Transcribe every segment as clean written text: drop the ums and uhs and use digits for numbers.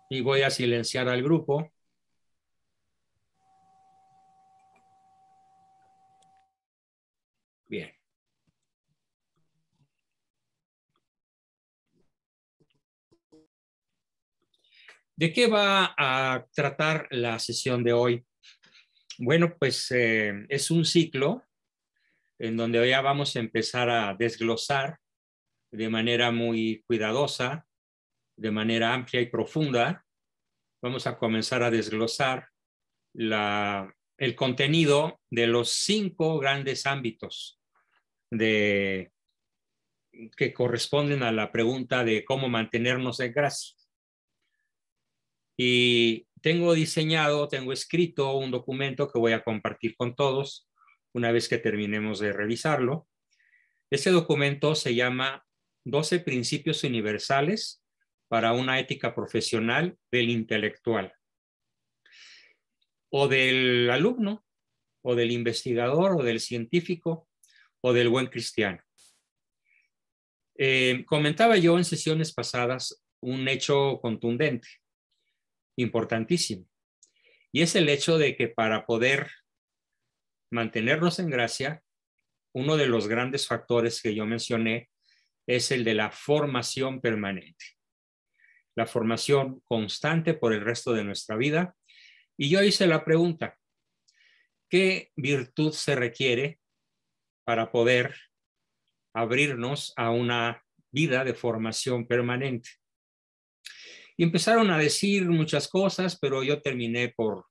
Y voy a silenciar al grupo. Bien. ¿De qué va a tratar la sesión de hoy? Bueno, pues es un ciclo en donde ya vamos a empezar a desglosar de manera muy cuidadosa, de manera amplia y profunda. Vamos a comenzar a desglosar el contenido de los 5 grandes ámbitos que corresponden a la pregunta de cómo mantenernos en gracia. Y tengo escrito un documento que voy a compartir con todos una vez que terminemos de revisarlo. Este documento se llama 12 Principios Universales para una ética profesional del intelectual, o del alumno, o del investigador, o del científico, o del buen cristiano. Comentaba yo en sesiones pasadas un hecho contundente, importantísimo, y es el hecho de que para poder mantenernos en gracia, uno de los grandes factores que yo mencioné es el de la formación permanente, la formación constante por el resto de nuestra vida. Y yo hice la pregunta, ¿qué virtud se requiere para poder abrirnos a una vida de formación permanente? Y empezaron a decir muchas cosas, pero yo terminé por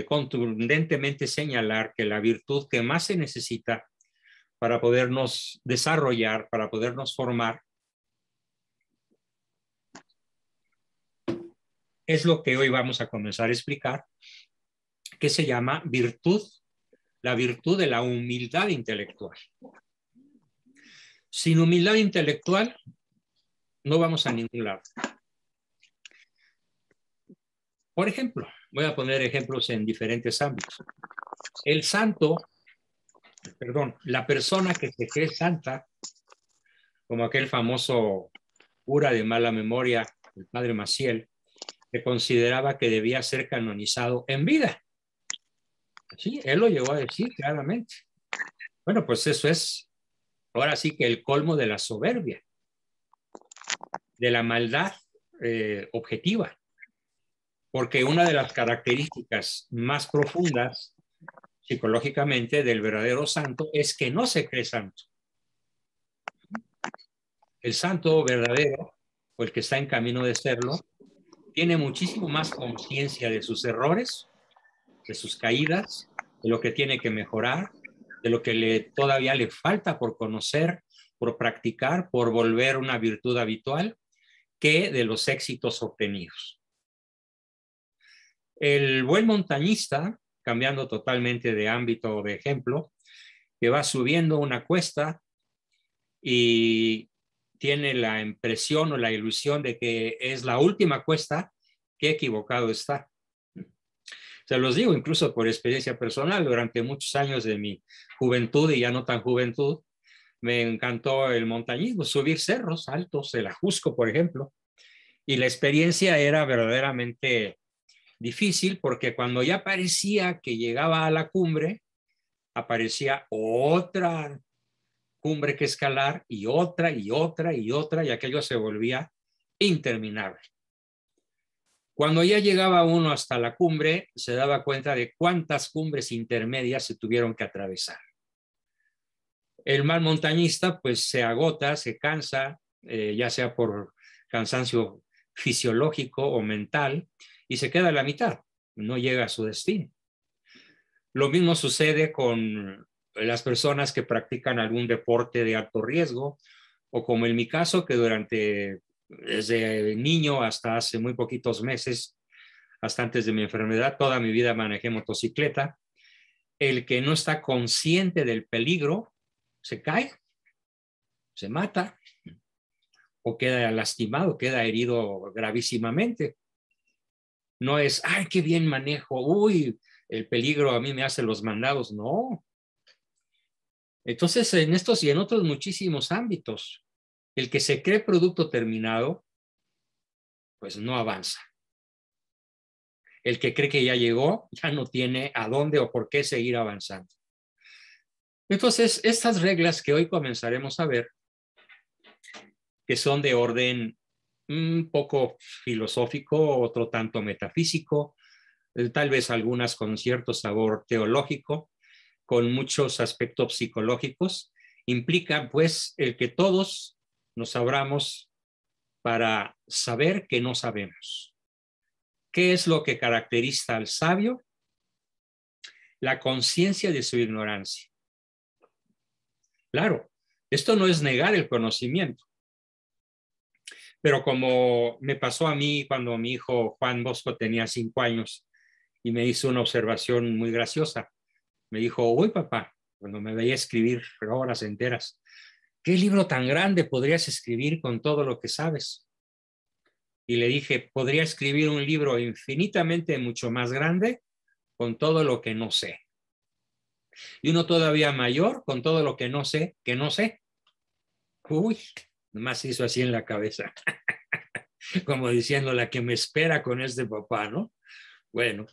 contundentemente señalar que la virtud que más se necesita para podernos desarrollar, para podernos formar, es lo que hoy vamos a comenzar a explicar, que se llama la virtud de la humildad intelectual. Sin humildad intelectual no vamos a ningún lado. Por ejemplo, voy a poner ejemplos en diferentes ámbitos. La persona que se cree santa, como aquel famoso cura de mala memoria, el padre Maciel, que consideraba que debía ser canonizado en vida. Sí, él lo llegó a decir claramente. Bueno, pues eso es ahora sí que el colmo de la soberbia, de la maldad objetiva, porque una de las características más profundas psicológicamente del verdadero santo es que no se cree santo. El santo verdadero, o el que está en camino de serlo, tiene muchísimo más conciencia de sus errores, de sus caídas, de lo que tiene que mejorar, de lo que todavía le falta por conocer, por practicar, por volver una virtud habitual, que de los éxitos obtenidos. El buen montañista, cambiando totalmente de ámbito o de ejemplo, que va subiendo una cuesta y tiene la impresión o la ilusión de que es la última cuesta, qué equivocado está. Se los digo incluso por experiencia personal, durante muchos años de mi juventud y ya no tan juventud, me encantó el montañismo, subir cerros altos, el Ajusco, por ejemplo, y la experiencia era verdaderamente difícil porque cuando ya parecía que llegaba a la cumbre, aparecía otra cumbre que escalar y otra y otra y otra, y aquello se volvía interminable. Cuando ya llegaba uno hasta la cumbre, se daba cuenta de cuántas cumbres intermedias se tuvieron que atravesar. El mal montañista pues se agota, se cansa, ya sea por cansancio fisiológico o mental, y se queda a la mitad, no llega a su destino. Lo mismo sucede con las personas que practican algún deporte de alto riesgo, o como en mi caso, que desde niño hasta hace muy poquitos meses, hasta antes de mi enfermedad, toda mi vida manejé motocicleta. El que no está consciente del peligro se cae, se mata o queda lastimado, queda herido gravísimamente. No es, ay, qué bien manejo, uy, el peligro a mí me hace los mandados. No. Entonces, en estos y en otros muchísimos ámbitos, el que se cree producto terminado, pues no avanza. El que cree que ya llegó, ya no tiene a dónde o por qué seguir avanzando. Entonces, estas reglas que hoy comenzaremos a ver, que son de orden un poco filosófico, otro tanto metafísico, tal vez algunas con cierto sabor teológico, con muchos aspectos psicológicos, implica pues el que todos nos abramos para saber que no sabemos. ¿Qué es lo que caracteriza al sabio? La conciencia de su ignorancia. Claro, esto no es negar el conocimiento, pero como me pasó a mí cuando mi hijo Juan Bosco tenía 5 años y me hizo una observación muy graciosa. Me dijo, uy papá, cuando me veía escribir horas enteras, ¿qué libro tan grande podrías escribir con todo lo que sabes? Y le dije, podría escribir un libro infinitamente mucho más grande con todo lo que no sé. Y uno todavía mayor con todo lo que no sé, que no sé. Uy, nomás hizo así en la cabeza, como diciendo la que me espera con este papá, ¿no? Bueno,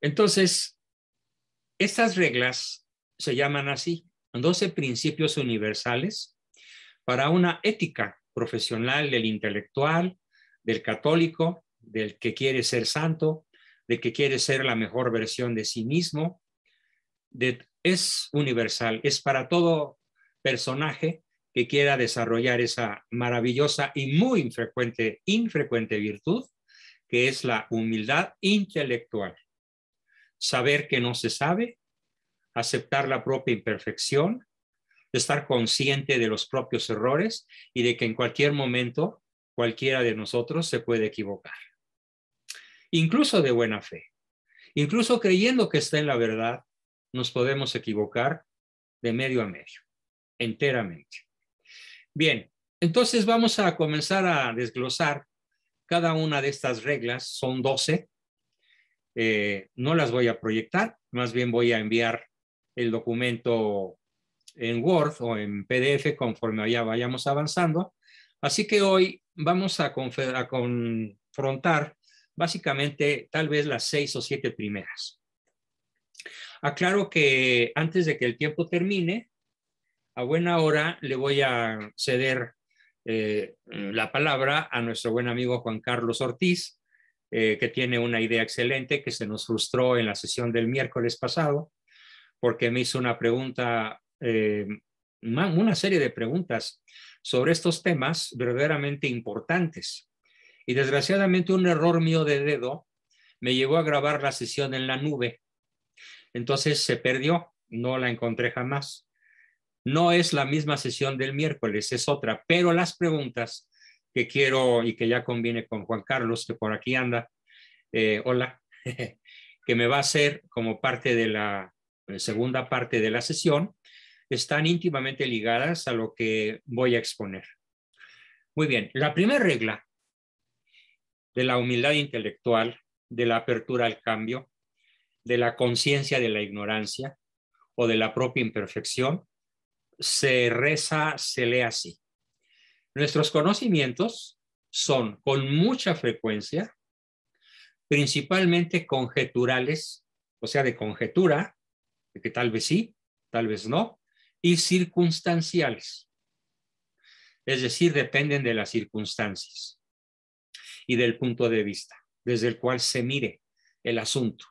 entonces, estas reglas se llaman así, 12 principios universales para una ética profesional del intelectual, del católico, del que quiere ser santo, del que quiere ser la mejor versión de sí mismo. Es universal, es para todo personaje que quiera desarrollar esa maravillosa y muy infrecuente virtud, que es la humildad intelectual. Saber que no se sabe, aceptar la propia imperfección, estar consciente de los propios errores y de que en cualquier momento cualquiera de nosotros se puede equivocar. Incluso de buena fe. Incluso creyendo que está en la verdad, nos podemos equivocar de medio a medio, enteramente. Bien, entonces vamos a comenzar a desglosar cada una de estas reglas. Son 12. No las voy a proyectar, más bien voy a enviar el documento en Word o en PDF conforme allá vayamos avanzando. Así que hoy vamos a confrontar básicamente tal vez las 6 o 7 primeras. Aclaro que antes de que el tiempo termine, a buena hora le voy a ceder la palabra a nuestro buen amigo Juan Carlos Ortiz, que tiene una idea excelente que se nos frustró en la sesión del miércoles pasado, porque me hizo una pregunta, una serie de preguntas sobre estos temas verdaderamente importantes. Y desgraciadamente un error mío de dedo me llevó a grabar la sesión en la nube. Entonces se perdió, no la encontré jamás. No es la misma sesión del miércoles, es otra, pero las preguntas que quiero y que ya conviene con Juan Carlos, que por aquí anda, hola, que me va a hacer como parte de la segunda parte de la sesión, están íntimamente ligadas a lo que voy a exponer. Muy bien, la primera regla de la humildad intelectual, de la apertura al cambio, de la conciencia de la ignorancia o de la propia imperfección, se lee así. Nuestros conocimientos son con mucha frecuencia, principalmente conjeturales, o sea, de conjetura, de que tal vez sí, tal vez no, y circunstanciales. Es decir, dependen de las circunstancias y del punto de vista desde el cual se mire el asunto.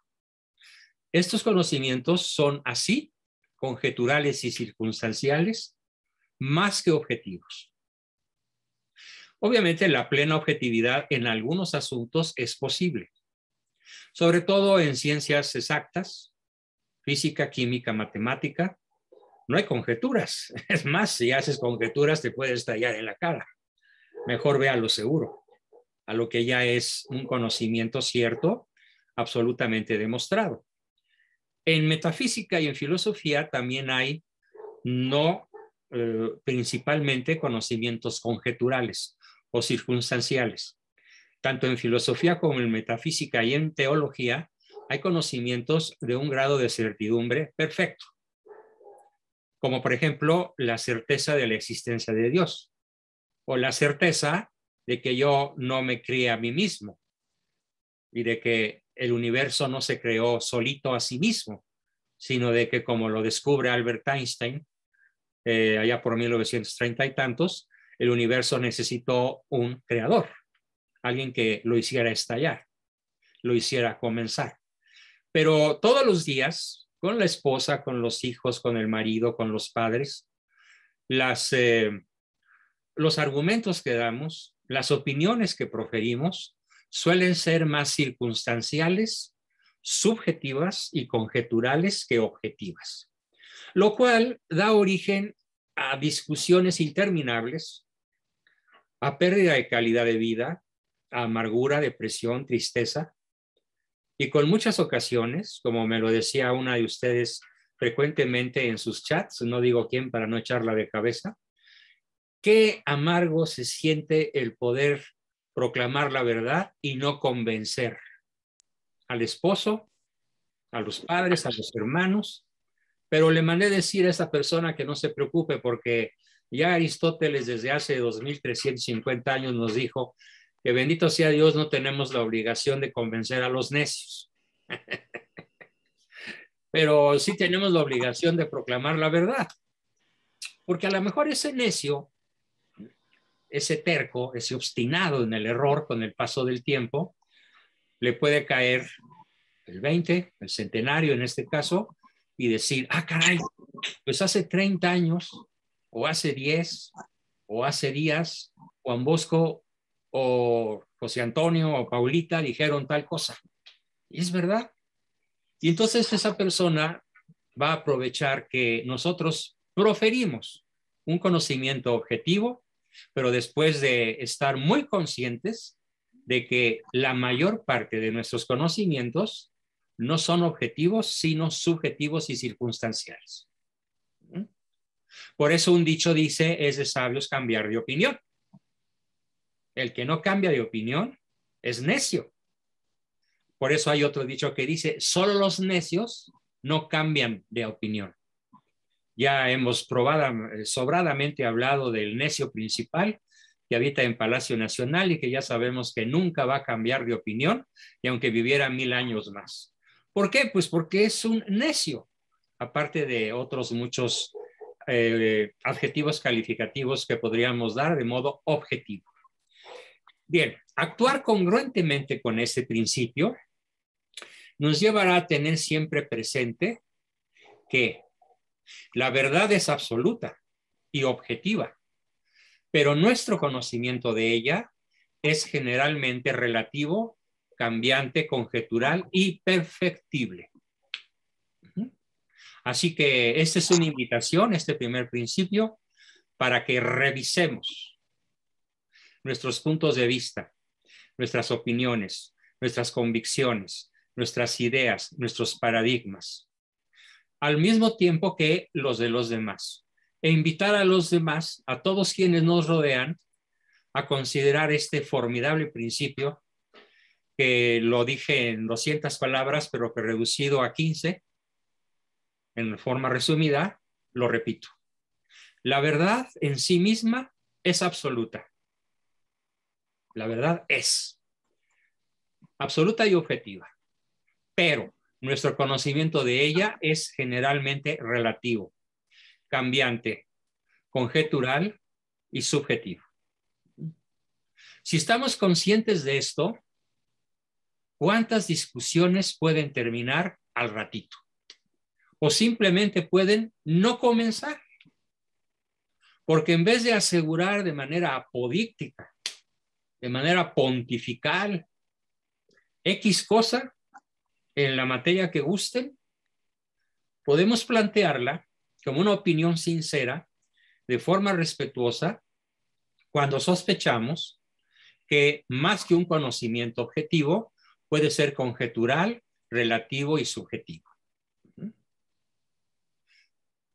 Estos conocimientos son así, conjeturales y circunstanciales, más que objetivos. Obviamente, la plena objetividad en algunos asuntos es posible, sobre todo en ciencias exactas, física, química, matemática. No hay conjeturas. Es más, si haces conjeturas te puedes estallar en la cara. Mejor ve a lo seguro, a lo que ya es un conocimiento cierto, absolutamente demostrado. En metafísica y en filosofía también hay no principalmente conocimientos conjeturales o circunstanciales. Tanto en filosofía como en metafísica y en teología hay conocimientos de un grado de certidumbre perfecto, como por ejemplo la certeza de la existencia de Dios o la certeza de que yo no me crié a mí mismo y de que el universo no se creó solito a sí mismo, sino de que, como lo descubre Albert Einstein, allá por 1930 y tantos, el universo necesitó un creador, alguien que lo hiciera estallar, lo hiciera comenzar. Pero todos los días, con la esposa, con los hijos, con el marido, con los padres, los argumentos que damos, las opiniones que proferimos, suelen ser más circunstanciales, subjetivas y conjeturales que objetivas, lo cual da origen a discusiones interminables, a pérdida de calidad de vida, a amargura, depresión, tristeza, y con muchas ocasiones, como me lo decía una de ustedes frecuentemente en sus chats, no digo quién para no echarla de cabeza, qué amargo se siente el poder proclamar la verdad y no convencer al esposo, a los padres, a los hermanos. Pero le mandé decir a esa persona que no se preocupe, porque ya Aristóteles desde hace 2350 años nos dijo que bendito sea Dios, no tenemos la obligación de convencer a los necios. Pero sí tenemos la obligación de proclamar la verdad, porque a lo mejor ese necio, ese terco, ese obstinado en el error con el paso del tiempo, le puede caer el 20, el centenario en este caso, y decir, ah, caray, pues hace 30 años, o hace 10, o hace días, Juan Bosco, o José Antonio, o Paulita dijeron tal cosa. Y es verdad. Y entonces esa persona va a aprovechar que nosotros proferimos un conocimiento objetivo, pero después de estar muy conscientes de que la mayor parte de nuestros conocimientos no son objetivos, sino subjetivos y circunstanciales. Por eso un dicho dice, es de sabios cambiar de opinión. El que no cambia de opinión es necio. Por eso hay otro dicho que dice, solo los necios no cambian de opinión. Ya hemos sobradamente hablado del necio principal que habita en Palacio Nacional y que ya sabemos que nunca va a cambiar de opinión, y aunque viviera 1000 años más. ¿Por qué? Pues porque es un necio, aparte de otros muchos adjetivos calificativos que podríamos dar de modo objetivo. Bien, actuar congruentemente con este principio nos llevará a tener siempre presente que la verdad es absoluta y objetiva, pero nuestro conocimiento de ella es generalmente relativo, cambiante, conjetural y perfectible. Así que esta es una invitación, este primer principio, para que revisemos nuestros puntos de vista, nuestras opiniones, nuestras convicciones, nuestras ideas, nuestros paradigmas, al mismo tiempo que los de los demás, e invitar a los demás, a todos quienes nos rodean, a considerar este formidable principio, que lo dije en 200 palabras, pero que reducido a 15, en forma resumida, lo repito. La verdad en sí misma es absoluta. La verdad es absoluta y objetiva, pero nuestro conocimiento de ella es generalmente relativo, cambiante, conjetural y subjetivo. Si estamos conscientes de esto, ¿cuántas discusiones pueden terminar al ratito? O simplemente pueden no comenzar. Porque en vez de asegurar de manera apodíctica, de manera pontifical, X cosa en la materia que gusten, podemos plantearla como una opinión sincera, de forma respetuosa, cuando sospechamos que más que un conocimiento objetivo, puede ser conjetural, relativo y subjetivo.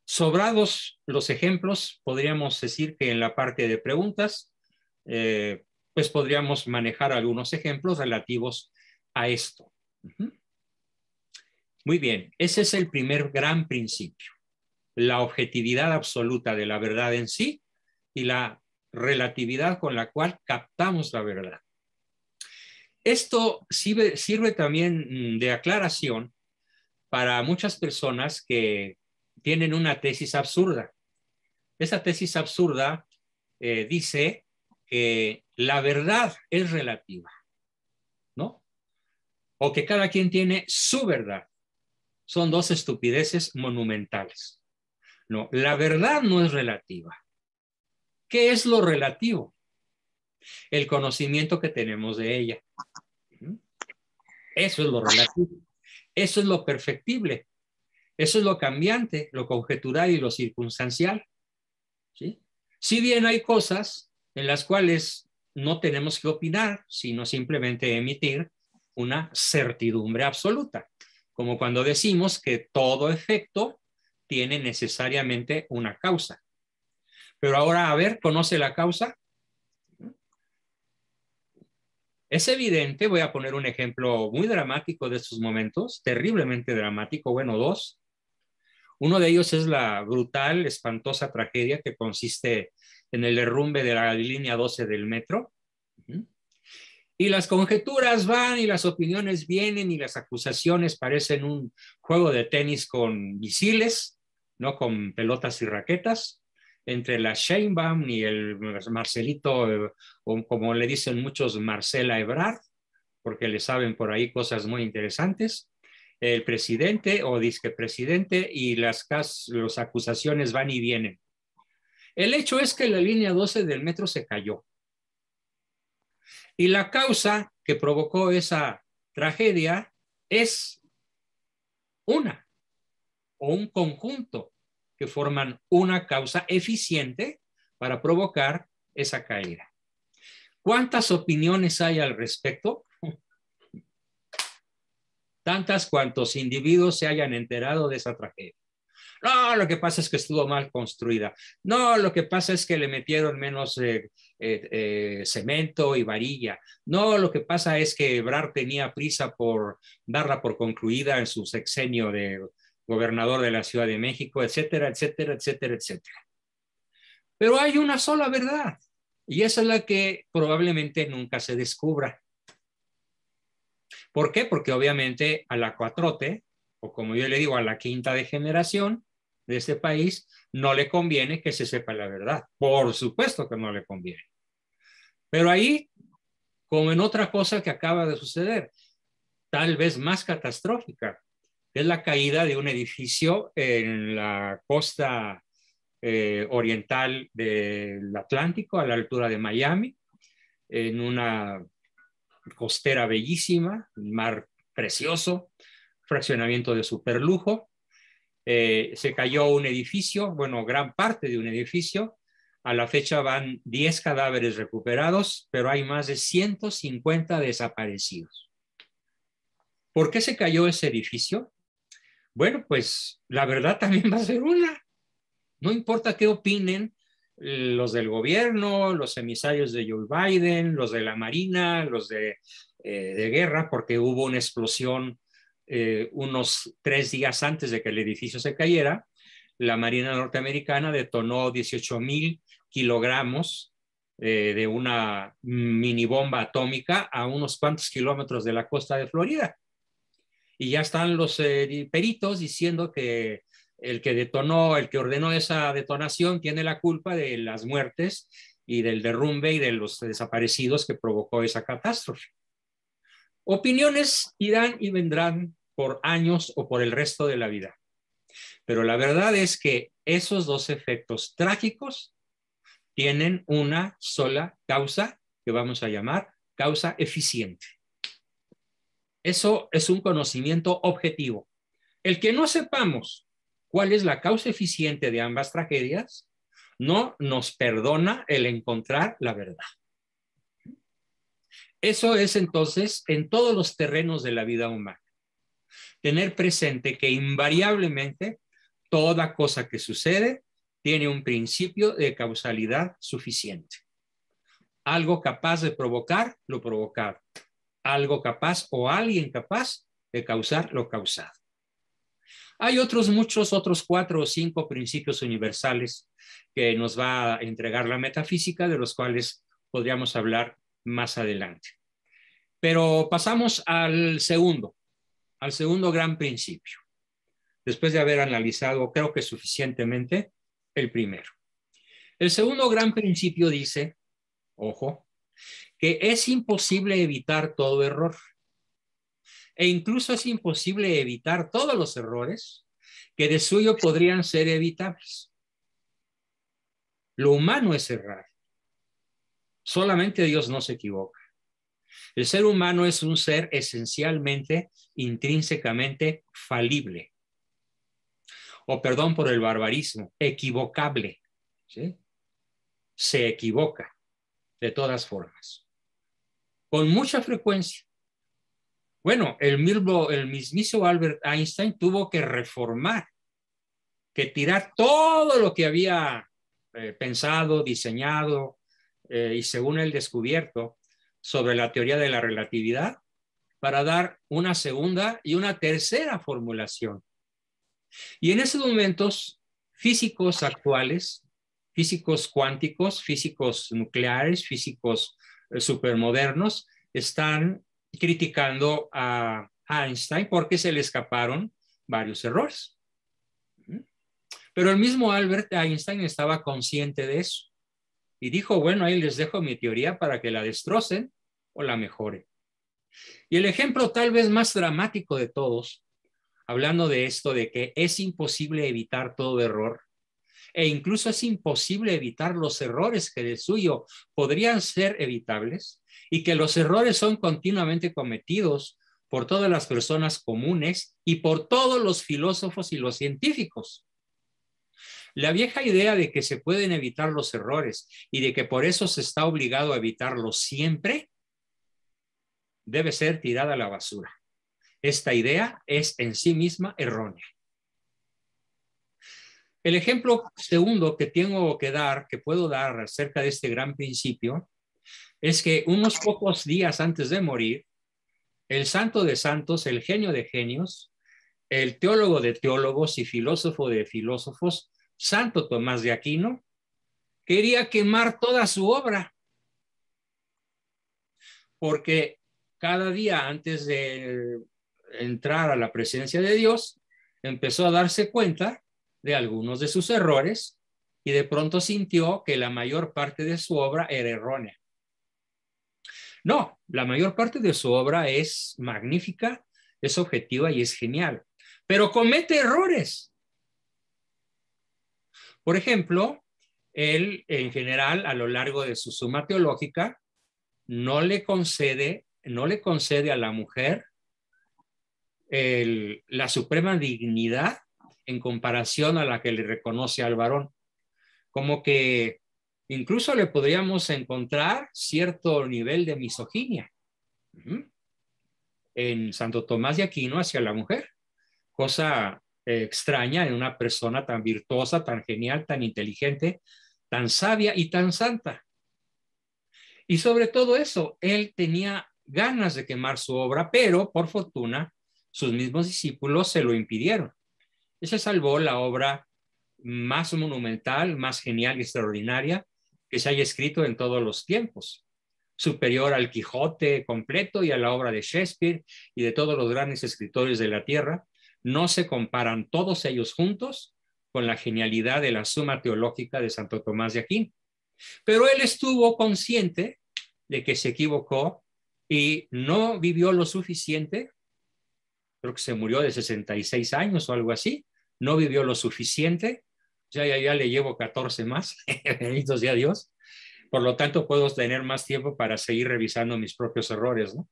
Sobrados los ejemplos, podríamos decir que en la parte de preguntas, pues podríamos manejar algunos ejemplos relativos a esto. Muy bien, ese es el primer gran principio, la objetividad absoluta de la verdad en sí y la relatividad con la cual captamos la verdad. Esto sirve también de aclaración para muchas personas que tienen una tesis absurda. Esa tesis absurda dice que la verdad es relativa, ¿no? O que cada quien tiene su verdad. Son dos estupideces monumentales. No, la verdad no es relativa. ¿Qué es lo relativo? El conocimiento que tenemos de ella. Eso es lo relativo. Eso es lo perfectible. Eso es lo cambiante, lo conjetural y lo circunstancial. ¿Sí? Si bien hay cosas en las cuales no tenemos que opinar, sino simplemente emitir una certidumbre absoluta, como cuando decimos que todo efecto tiene necesariamente una causa. Pero ahora, a ver, ¿conoce la causa? Es evidente, voy a poner un ejemplo muy dramático de estos momentos, terriblemente dramático, bueno, dos. Uno de ellos es la brutal, espantosa tragedia que consiste en el derrumbe de la línea 12 del metro. Y las conjeturas van y las opiniones vienen y las acusaciones parecen un juego de tenis con misiles, no con pelotas y raquetas, entre la Sheinbaum y el Marcelito, o como le dicen muchos, Marcela Ebrard, porque le saben por ahí cosas muy interesantes, el presidente o disque presidente, y las acusaciones van y vienen. El hecho es que la línea 12 del metro se cayó. Y la causa que provocó esa tragedia es una o un conjunto que forman una causa eficiente para provocar esa caída. ¿Cuántas opiniones hay al respecto? Tantas cuantos individuos se hayan enterado de esa tragedia. No, lo que pasa es que estuvo mal construida. No, lo que pasa es que le metieron menos cemento y varilla. No, lo que pasa es que Ebrard tenía prisa por darla por concluida en su sexenio de gobernador de la Ciudad de México, etcétera, etcétera, etcétera, etcétera. Pero hay una sola verdad y esa es la que probablemente nunca se descubra. ¿Por qué? Porque obviamente a la cuatrote, o como yo le digo, a la quinta degeneración de este país, no le conviene que se sepa la verdad. Por supuesto que no le conviene. Pero ahí, como en otra cosa que acaba de suceder, tal vez más catastrófica, es la caída de un edificio en la costa oriental del Atlántico, a la altura de Miami, en una costera bellísima, un mar precioso, fraccionamiento de superlujo. Se cayó un edificio, bueno, gran parte de un edificio. A la fecha van 10 cadáveres recuperados, pero hay más de 150 desaparecidos. ¿Por qué se cayó ese edificio? Bueno, pues la verdad también va a ser una. No importa qué opinen los del gobierno, los emisarios de Joe Biden, los de la Marina, los de guerra, porque hubo una explosión unos 3 días antes de que el edificio se cayera. La Marina norteamericana detonó 18,000 kilogramos de una mini bomba atómica a unos cuantos kilómetros de la costa de Florida. Y ya están los peritos diciendo que el que detonó, el que ordenó esa detonación tiene la culpa de las muertes y del derrumbe y de los desaparecidos que provocó esa catástrofe. Opiniones irán y vendrán por años o por el resto de la vida. Pero la verdad es que esos dos efectos trágicos tienen una sola causa que vamos a llamar causa eficiente. Eso es un conocimiento objetivo. El que no sepamos cuál es la causa eficiente de ambas tragedias no nos perdona el encontrar la verdad. Eso es entonces en todos los terrenos de la vida humana. Tener presente que invariablemente toda cosa que sucede tiene un principio de causalidad suficiente. Algo capaz de provocar lo provocado. Algo capaz o alguien capaz de causar lo causado. Hay muchos otros 4 o 5 principios universales que nos va a entregar la metafísica, de los cuales podríamos hablar más adelante. Pero pasamos al segundo gran principio, después de haber analizado, creo que suficientemente, el primero. El segundo gran principio dice, ojo, que es imposible evitar todo error. E incluso es imposible evitar todos los errores que de suyo podrían ser evitables. Lo humano es errar. Solamente Dios no se equivoca. El ser humano es un ser esencialmente, intrínsecamente falible. O perdón por el barbarismo, equivocable. ¿Sí? Se equivoca de todas formas. Con mucha frecuencia. Bueno, el mismísimo Albert Einstein tuvo que reformar, que tirar todo lo que había pensado, diseñado y según él descubierto sobre la teoría de la relatividad para dar una segunda y una tercera formulación. Y en esos momentos, físicos actuales, físicos cuánticos, físicos nucleares, físicos supermodernos, están criticando a Einstein porque se le escaparon varios errores. Pero el mismo Albert Einstein estaba consciente de eso y dijo, bueno, ahí les dejo mi teoría para que la destrocen o la mejoren. Y el ejemplo tal vez más dramático de todos, hablando de esto, de que es imposible evitar todo error, e incluso es imposible evitar los errores que de suyo podrían ser evitables, y que los errores son continuamente cometidos por todas las personas comunes y por todos los filósofos y los científicos. La vieja idea de que se pueden evitar los errores y de que por eso se está obligado a evitarlos siempre, debe ser tirada a la basura. Esta idea es en sí misma errónea. El ejemplo segundo que tengo que dar, que puedo dar acerca de este gran principio, es que unos pocos días antes de morir, el santo de santos, el genio de genios, el teólogo de teólogos y filósofo de filósofos, Santo Tomás de Aquino, quería quemar toda su obra, porque cada día antes de entrar a la presencia de Dios, empezó a darse cuenta de algunos de sus errores y de pronto sintió que la mayor parte de su obra era errónea. No, la mayor parte de su obra es magnífica, es objetiva y es genial, pero comete errores. Por ejemplo, él en general a lo largo de su Suma Teológica no le concede a la mujer la suprema dignidad en comparación a la que le reconoce al varón. Como que incluso le podríamos encontrar cierto nivel de misoginia en Santo Tomás de Aquino hacia la mujer, cosa extraña en una persona tan virtuosa, tan genial, tan inteligente, tan sabia y tan santa. Y sobre todo eso, él tenía ganas de quemar su obra, pero por fortuna sus mismos discípulos se lo impidieron. Y se salvó la obra más monumental, más genial y extraordinaria que se haya escrito en todos los tiempos, superior al Quijote completo y a la obra de Shakespeare y de todos los grandes escritores de la tierra. No se comparan todos ellos juntos con la genialidad de la Suma Teológica de Santo Tomás de Aquino. Pero él estuvo consciente de que se equivocó y no vivió lo suficiente. Creo que se murió de 66 años o algo así. No vivió lo suficiente. Ya le llevo 14 más. Bendito sea Dios. Por lo tanto, puedo tener más tiempo para seguir revisando mis propios errores, ¿no?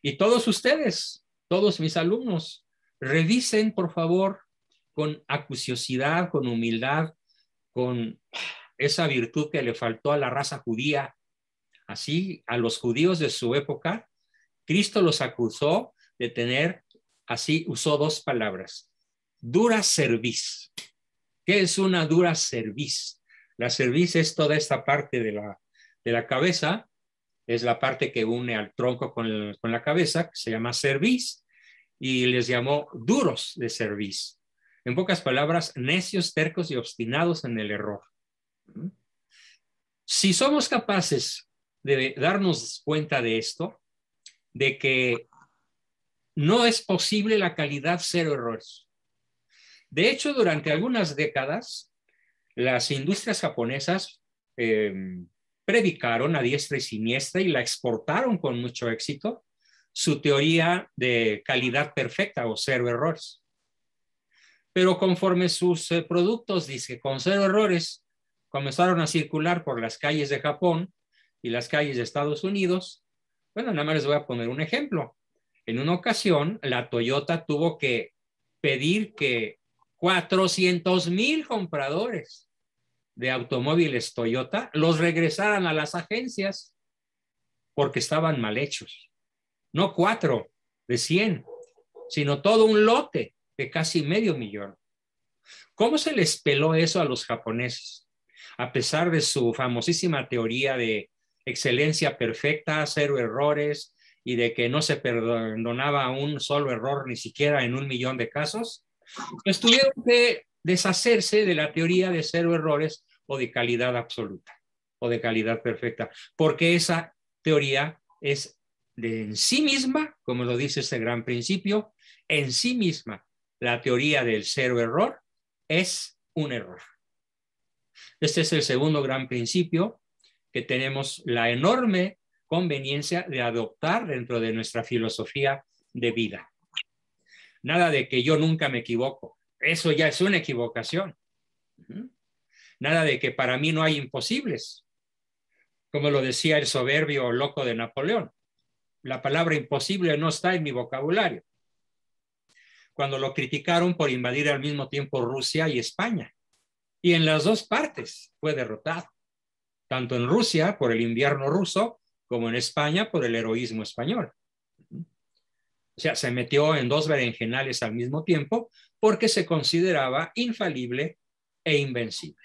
Y todos ustedes, todos mis alumnos, revisen, por favor, con acuciosidad, con humildad, con esa virtud que le faltó a la raza judía. Así, a los judíos de su época, Cristo los acusó de tener, así usó dos palabras, dura cerviz. ¿Qué es una dura cerviz? La cerviz es toda esta parte de la cabeza, es la parte que une al tronco con la cabeza, que se llama cerviz, y les llamó duros de cerviz. En pocas palabras, necios, tercos y obstinados en el error. Si somos capaces de darnos cuenta de esto, de que no es posible la calidad cero errores. De hecho, durante algunas décadas, las industrias japonesas predicaron a diestra y siniestra y la exportaron con mucho éxito su teoría de calidad perfecta o cero errores. Pero conforme sus productos, dice, con cero errores, comenzaron a circular por las calles de Japón y las calles de Estados Unidos, bueno, nada más les voy a poner un ejemplo. En una ocasión, la Toyota tuvo que pedir que 400,000 compradores de automóviles Toyota los regresaran a las agencias porque estaban mal hechos. No 4 de 100, sino todo un lote de casi 500,000. ¿Cómo se les peló eso a los japoneses? A pesar de su famosísima teoría de excelencia perfecta, cero errores, y de que no se perdonaba un solo error ni siquiera en 1,000,000 de casos, pues tuvieron que deshacerse de la teoría de cero errores o de calidad absoluta o de calidad perfecta, porque esa teoría es de en sí misma, como lo dice ese gran principio, en sí misma la teoría del cero error es un error. Este es el segundo gran principio que tenemos la enorme conveniencia de adoptar dentro de nuestra filosofía de vida. Nada de que yo nunca me equivoco. Eso ya es una equivocación. Nada de que para mí no hay imposibles. Como lo decía el soberbio loco de Napoleón. La palabra imposible no está en mi vocabulario. Cuando lo criticaron por invadir al mismo tiempo Rusia y España. Y en las dos partes fue derrotado. Tanto en Rusia por el invierno ruso, como en España por el heroísmo español. O sea, se metió en dos berenjenales al mismo tiempo porque se consideraba infalible e invencible.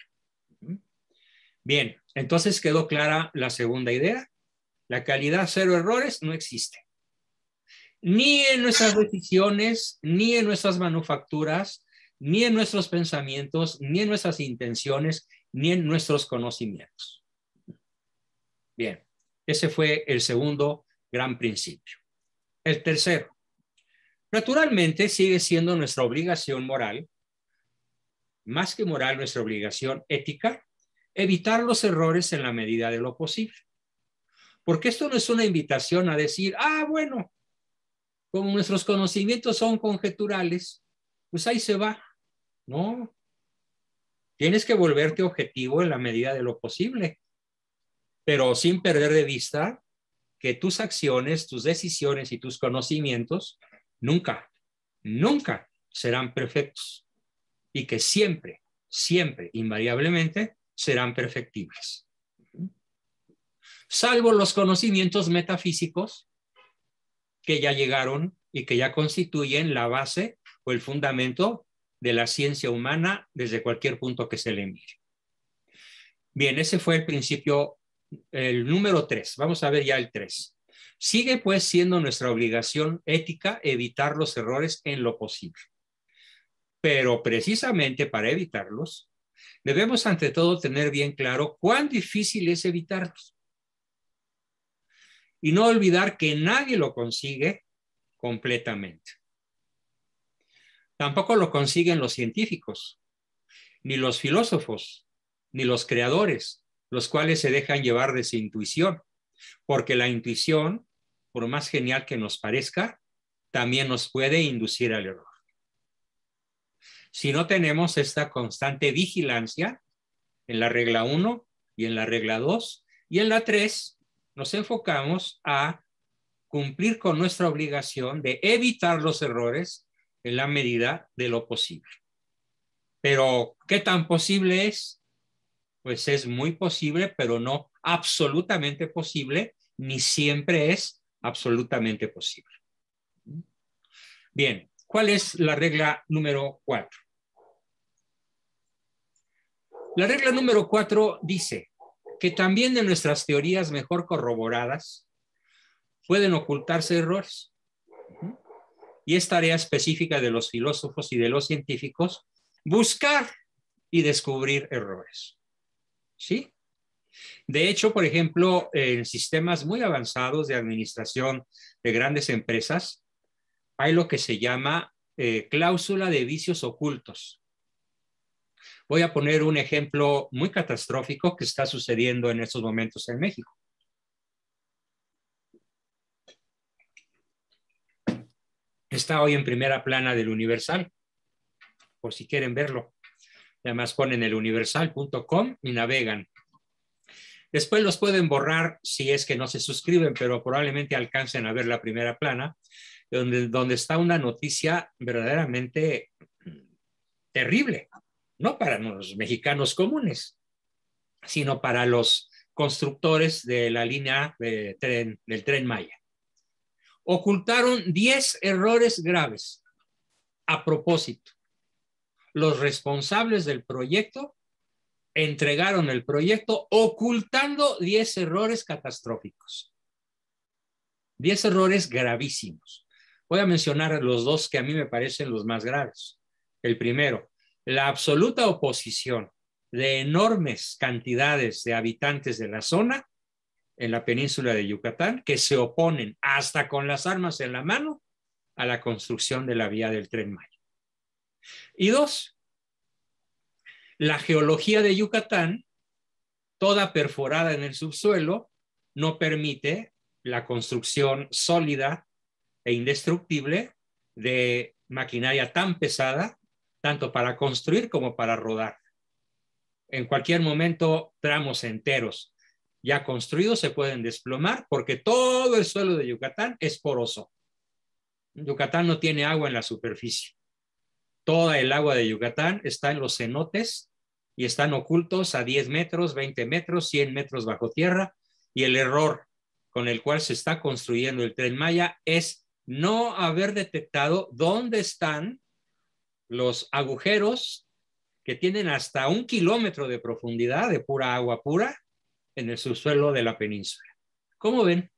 Bien, entonces quedó clara la segunda idea. La calidad cero errores no existe. Ni en nuestras decisiones, ni en nuestras manufacturas, ni en nuestros pensamientos, ni en nuestras intenciones, ni en nuestros conocimientos. Bien, ese fue el segundo gran principio. El tercero, naturalmente sigue siendo nuestra obligación moral, más que moral, nuestra obligación ética, evitar los errores en la medida de lo posible. Porque esto no es una invitación a decir, bueno, como nuestros conocimientos son conjeturales, pues ahí se va. No, tienes que volverte objetivo en la medida de lo posible, pero sin perder de vista que tus acciones, tus decisiones y tus conocimientos nunca, nunca serán perfectos y que siempre, siempre, invariablemente, serán perfectibles. Salvo los conocimientos metafísicos que ya llegaron y que ya constituyen la base o el fundamento de la ciencia humana desde cualquier punto que se le mire. Bien, ese fue el principio, el número 3. Vamos a ver ya el 3. Sigue pues siendo nuestra obligación ética evitar los errores en lo posible. Pero precisamente para evitarlos, debemos ante todo tener bien claro cuán difícil es evitarlos. Y no olvidar que nadie lo consigue completamente. Tampoco lo consiguen los científicos, ni los filósofos, ni los creadores, los cuales se dejan llevar de su intuición, porque la intuición, por más genial que nos parezca, también nos puede inducir al error. Si no tenemos esta constante vigilancia en la regla 1 y en la regla 2 y en la 3, nos enfocamos a cumplir con nuestra obligación de evitar los errores en la medida de lo posible. Pero, ¿qué tan posible es? Pues es muy posible, pero no absolutamente posible, ni siempre es absolutamente posible. Bien, ¿cuál es la regla número 4? La regla número 4 dice que también de nuestras teorías mejor corroboradas pueden ocultarse errores. Y es tarea específica de los filósofos y de los científicos buscar y descubrir errores. ¿Sí? De hecho, por ejemplo, en sistemas muy avanzados de administración de grandes empresas, hay lo que se llama cláusula de vicios ocultos. Voy a poner un ejemplo muy catastrófico que está sucediendo en estos momentos en México. Está hoy en primera plana del Universal, por si quieren verlo. Además ponen eluniversal.com y navegan. Después los pueden borrar si es que no se suscriben, pero probablemente alcancen a ver la primera plana, donde está una noticia verdaderamente terrible, no para los mexicanos comunes, sino para los constructores de la línea de tren, del Tren Maya. Ocultaron 10 errores graves a propósito. Los responsables del proyecto entregaron el proyecto ocultando 10 errores catastróficos. 10 errores gravísimos. Voy a mencionar los dos que a mí me parecen los más graves. El primero, la absoluta oposición de enormes cantidades de habitantes de la zona en la península de Yucatán que se oponen hasta con las armas en la mano a la construcción de la vía del Tren Maya. Y dos, la geología de Yucatán, toda perforada en el subsuelo, no permite la construcción sólida e indestructible de maquinaria tan pesada, tanto para construir como para rodar. En cualquier momento, tramos enteros ya construidos se pueden desplomar porque todo el suelo de Yucatán es poroso. Yucatán no tiene agua en la superficie. Toda el agua de Yucatán está en los cenotes y están ocultos a 10 metros, 20 metros, 100 metros bajo tierra. Y el error con el cual se está construyendo el Tren Maya es no haber detectado dónde están los agujeros que tienen hasta 1 kilómetro de profundidad de pura agua pura en el subsuelo de la península. ¿Cómo ven?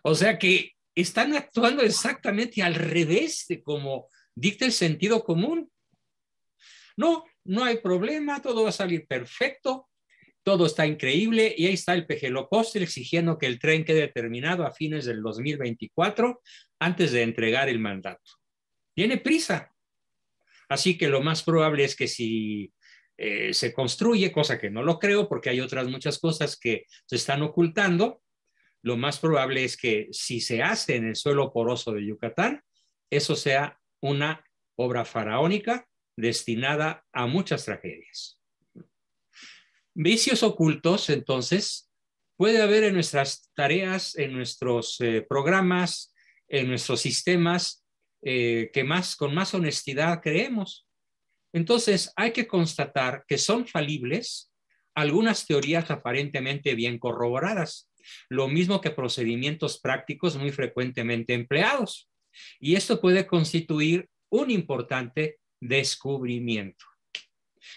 O sea que están actuando exactamente al revés de como dicta el sentido común. No, no hay problema, todo va a salir perfecto, todo está increíble y ahí está el Pejelopóstel exigiendo que el tren quede terminado a fines del 2024 antes de entregar el mandato. Tiene prisa. Así que lo más probable es que si se construye, cosa que no lo creo porque hay otras muchas cosas que se están ocultando, lo más probable es que si se hace en el suelo poroso de Yucatán, eso sea una obra faraónica destinada a muchas tragedias. Vicios ocultos, entonces, puede haber en nuestras tareas, en nuestros programas, en nuestros sistemas con más honestidad creemos. Entonces, hay que constatar que son falibles algunas teorías aparentemente bien corroboradas, lo mismo que procedimientos prácticos muy frecuentemente empleados. Y esto puede constituir un importante descubrimiento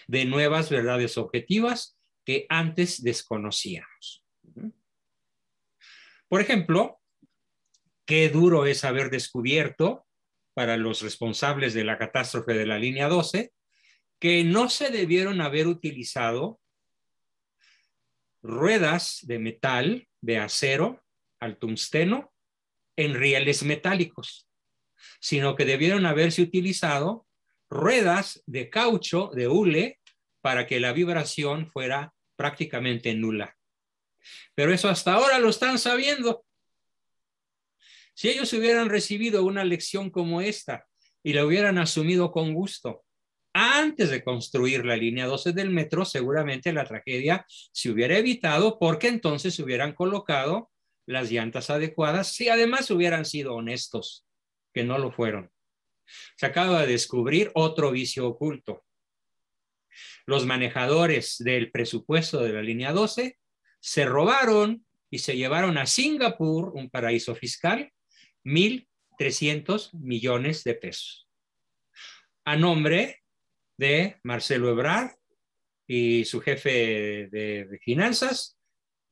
de nuevas verdades objetivas que antes desconocíamos. Por ejemplo, qué duro es haber descubierto para los responsables de la catástrofe de la línea 12 que no se debieron haber utilizado ruedas de metal, de acero, al tungsteno, en rieles metálicos, sino que debieron haberse utilizado ruedas de caucho, de hule, para que la vibración fuera prácticamente nula. Pero eso hasta ahora lo están sabiendo. Si ellos hubieran recibido una lección como esta y la hubieran asumido con gusto, antes de construir la línea 12 del metro, seguramente la tragedia se hubiera evitado porque entonces se hubieran colocado las llantas adecuadas si además hubieran sido honestos, que no lo fueron. Se acaba de descubrir otro vicio oculto. Los manejadores del presupuesto de la línea 12 se robaron y se llevaron a Singapur, un paraíso fiscal, 1,300 millones de pesos. A nombre de Marcelo Ebrard y su jefe de finanzas.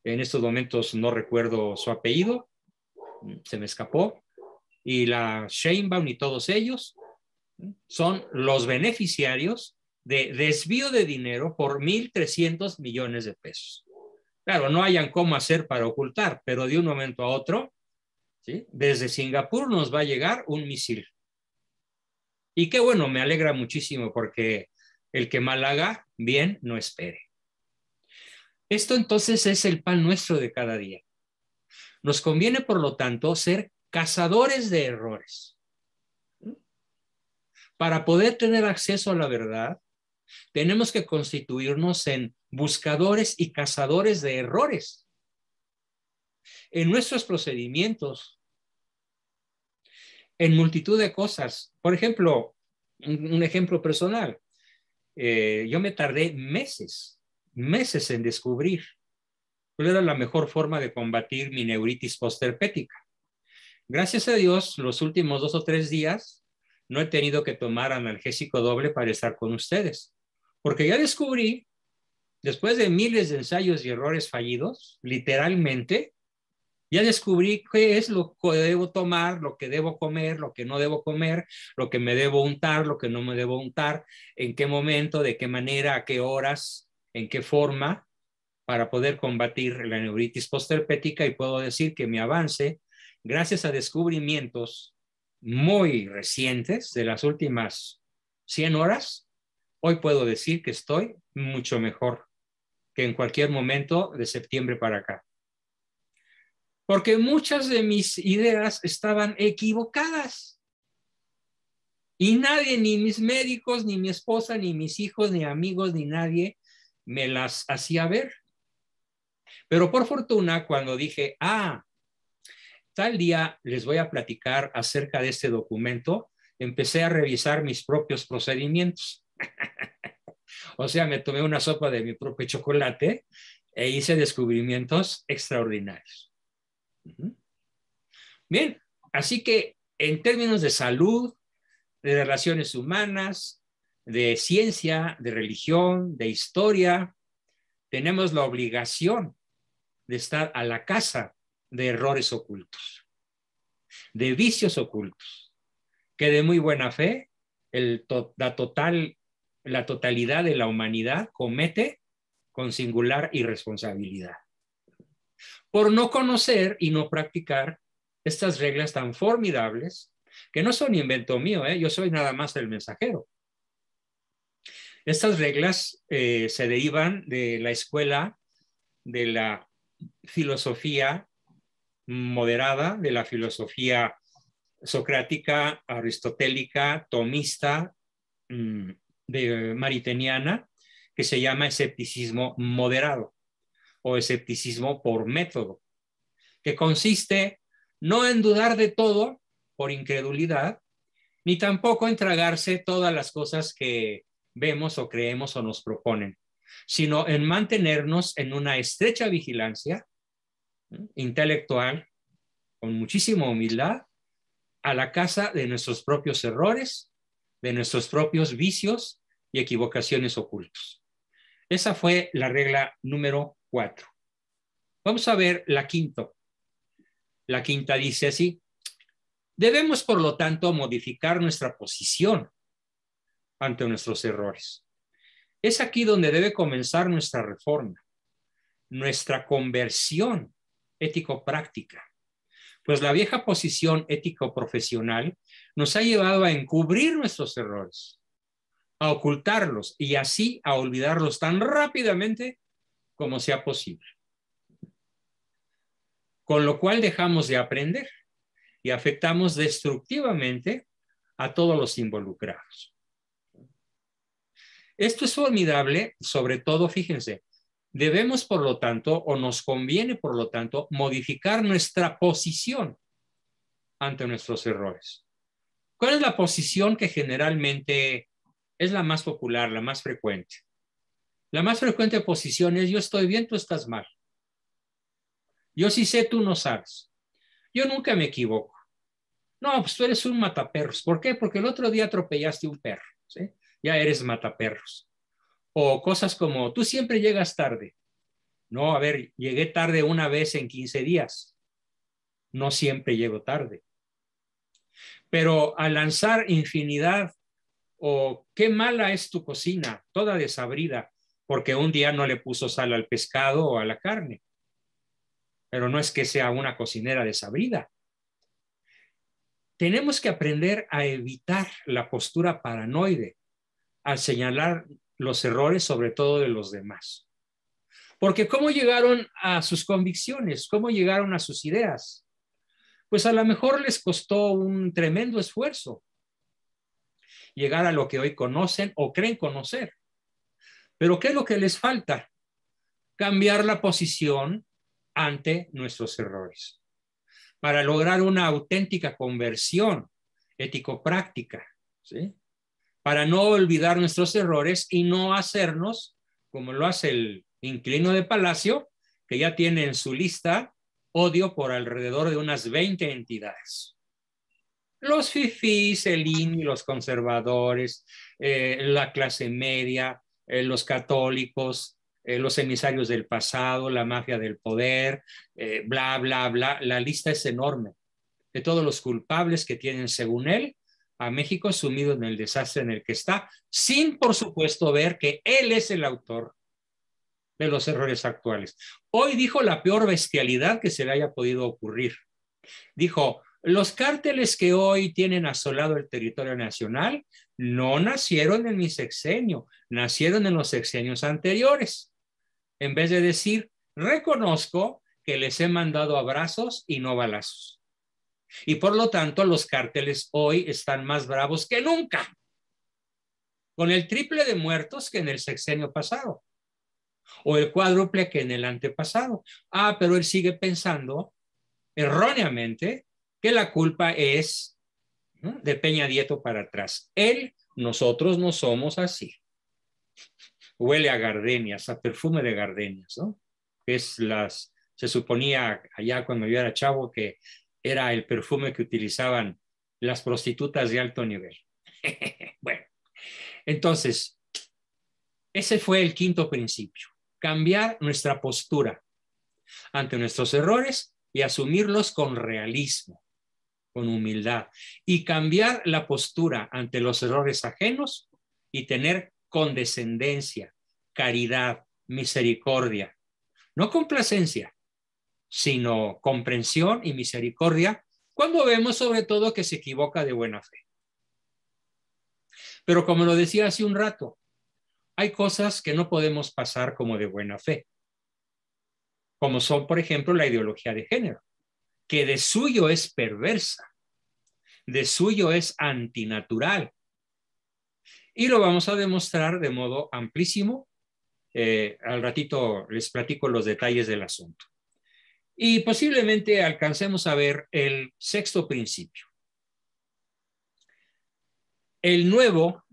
En estos momentos no recuerdo su apellido, se me escapó. Y la Sheinbaum y todos ellos son los beneficiarios de desvío de dinero por 1,300 millones de pesos. Claro, no hayan cómo hacer para ocultar, pero de un momento a otro, ¿sí?, desde Singapur nos va a llegar un misil. Y qué bueno, me alegra muchísimo porque el que mal haga, bien no espere. Esto entonces es el pan nuestro de cada día. Nos conviene, por lo tanto, ser cazadores de errores. Para poder tener acceso a la verdad, tenemos que constituirnos en buscadores y cazadores de errores en nuestros procedimientos, en multitud de cosas. Por ejemplo, un ejemplo personal. Yo me tardé meses en descubrir cuál era la mejor forma de combatir mi neuritis postherpética. Gracias a Dios, los últimos 2 o 3 días no he tenido que tomar analgésico doble para estar con ustedes, porque ya descubrí, después de miles de ensayos y errores fallidos, literalmente, ya descubrí qué es lo que debo tomar, lo que debo comer, lo que no debo comer, lo que me debo untar, lo que no me debo untar, en qué momento, de qué manera, a qué horas, en qué forma, para poder combatir la neuritis postherpética. Y puedo decir que mi avance, gracias a descubrimientos muy recientes de las últimas 100 horas, hoy puedo decir que estoy mucho mejor que en cualquier momento de septiembre para acá. Porque muchas de mis ideas estaban equivocadas. Y nadie, ni mis médicos, ni mi esposa, ni mis hijos, ni amigos, ni nadie me las hacía ver. Pero por fortuna, cuando dije, tal día les voy a platicar acerca de este documento, empecé a revisar mis propios procedimientos. O sea, me tomé una sopa de mi propio chocolate e hice descubrimientos extraordinarios. Bien, así que en términos de salud, de relaciones humanas, de ciencia, de religión, de historia, tenemos la obligación de estar a la caza de errores ocultos, de vicios ocultos, que de muy buena fe la totalidad de la humanidad comete con singular irresponsabilidad, por no conocer y no practicar estas reglas tan formidables, que no son invento mío, yo soy nada más el mensajero. Estas reglas se derivan de la escuela de la filosofía moderada, de la filosofía socrática, aristotélica, tomista, mariteniana, que se llama escepticismo moderado o escepticismo por método, que consiste no en dudar de todo por incredulidad, ni tampoco en tragarse todas las cosas que vemos o creemos o nos proponen, sino en mantenernos en una estrecha vigilancia intelectual, con muchísima humildad, a la caza de nuestros propios errores, de nuestros propios vicios y equivocaciones ocultos. Esa fue la regla número 4. Vamos a ver la quinta. La quinta dice así: debemos, por lo tanto, modificar nuestra posición ante nuestros errores. Es aquí donde debe comenzar nuestra reforma, nuestra conversión ético-práctica. Pues la vieja posición ético-profesional nos ha llevado a encubrir nuestros errores, a ocultarlos y así a olvidarlos tan rápidamente como sea posible. Con lo cual dejamos de aprender y afectamos destructivamente a todos los involucrados. Esto es formidable, sobre todo, fíjense, debemos, por lo tanto, o nos conviene, por lo tanto, modificar nuestra posición ante nuestros errores. ¿Cuál es la posición que generalmente es la más popular, la más frecuente? La más frecuente posición es: yo estoy bien, tú estás mal. Yo sí sé, tú no sabes. Yo nunca me equivoco. No, pues tú eres un mataperros. ¿Por qué? Porque el otro día atropellaste un perro, ¿sí? Ya eres mataperros. O cosas como: tú siempre llegas tarde. No, a ver, llegué tarde una vez en 15 días. No siempre llego tarde. Pero al lanzar infinidad O qué mala es tu cocina, toda desabrida, porque un día no le puso sal al pescado o a la carne. Pero no es que sea una cocinera desabrida. Tenemos que aprender a evitar la postura paranoide al señalar los errores, sobre todo de los demás. Porque ¿cómo llegaron a sus convicciones? ¿Cómo llegaron a sus ideas? Pues a lo mejor les costó un tremendo esfuerzo llegar a lo que hoy conocen o creen conocer. Pero ¿qué es lo que les falta? Cambiar la posición ante nuestros errores para lograr una auténtica conversión ético-práctica, ¿sí? Para no olvidar nuestros errores y no hacernos, como lo hace el inquilino de Palacio, que ya tiene en su lista odio por alrededor de unas 20 entidades. Los fifís, el INI, los conservadores, la clase media, los católicos, los emisarios del pasado, la mafia del poder, bla, bla, bla. La lista es enorme de todos los culpables que tienen, según él, a México sumido en el desastre en el que está, sin, por supuesto, ver que él es el autor de los errores actuales. Hoy dijo la peor bestialidad que se le haya podido ocurrir. Dijo, los cárteles que hoy tienen asolado el territorio nacional no nacieron en mi sexenio, nacieron en los sexenios anteriores. En vez de decir, reconozco que les he mandado abrazos y no balazos. Y por lo tanto, los cárteles hoy están más bravos que nunca, con el triple de muertos que en el sexenio pasado, o el cuádruple que en el antepasado. Ah, pero él sigue pensando erróneamente que la culpa es, ¿no?, de Peña Nieto para atrás. Nosotros no somos así. Huele a gardenias, a perfume de gardenias, ¿no? Se suponía allá cuando yo era chavo que era el perfume que utilizaban las prostitutas de alto nivel. Bueno, entonces, ese fue el quinto principio: cambiar nuestra postura ante nuestros errores y asumirlos con realismo, con humildad, y cambiar la postura ante los errores ajenos y tener condescendencia, caridad, misericordia, no complacencia, sino comprensión y misericordia cuando vemos sobre todo que se equivoca de buena fe. Pero como lo decía hace un rato, hay cosas que no podemos pasar como de buena fe, como son, por ejemplo, la ideología de género, que de suyo es perversa, de suyo es antinatural. Y lo vamos a demostrar de modo amplísimo. Al ratito les platico los detalles del asunto. Y posiblemente alcancemos a ver el sexto principio. El nuevo,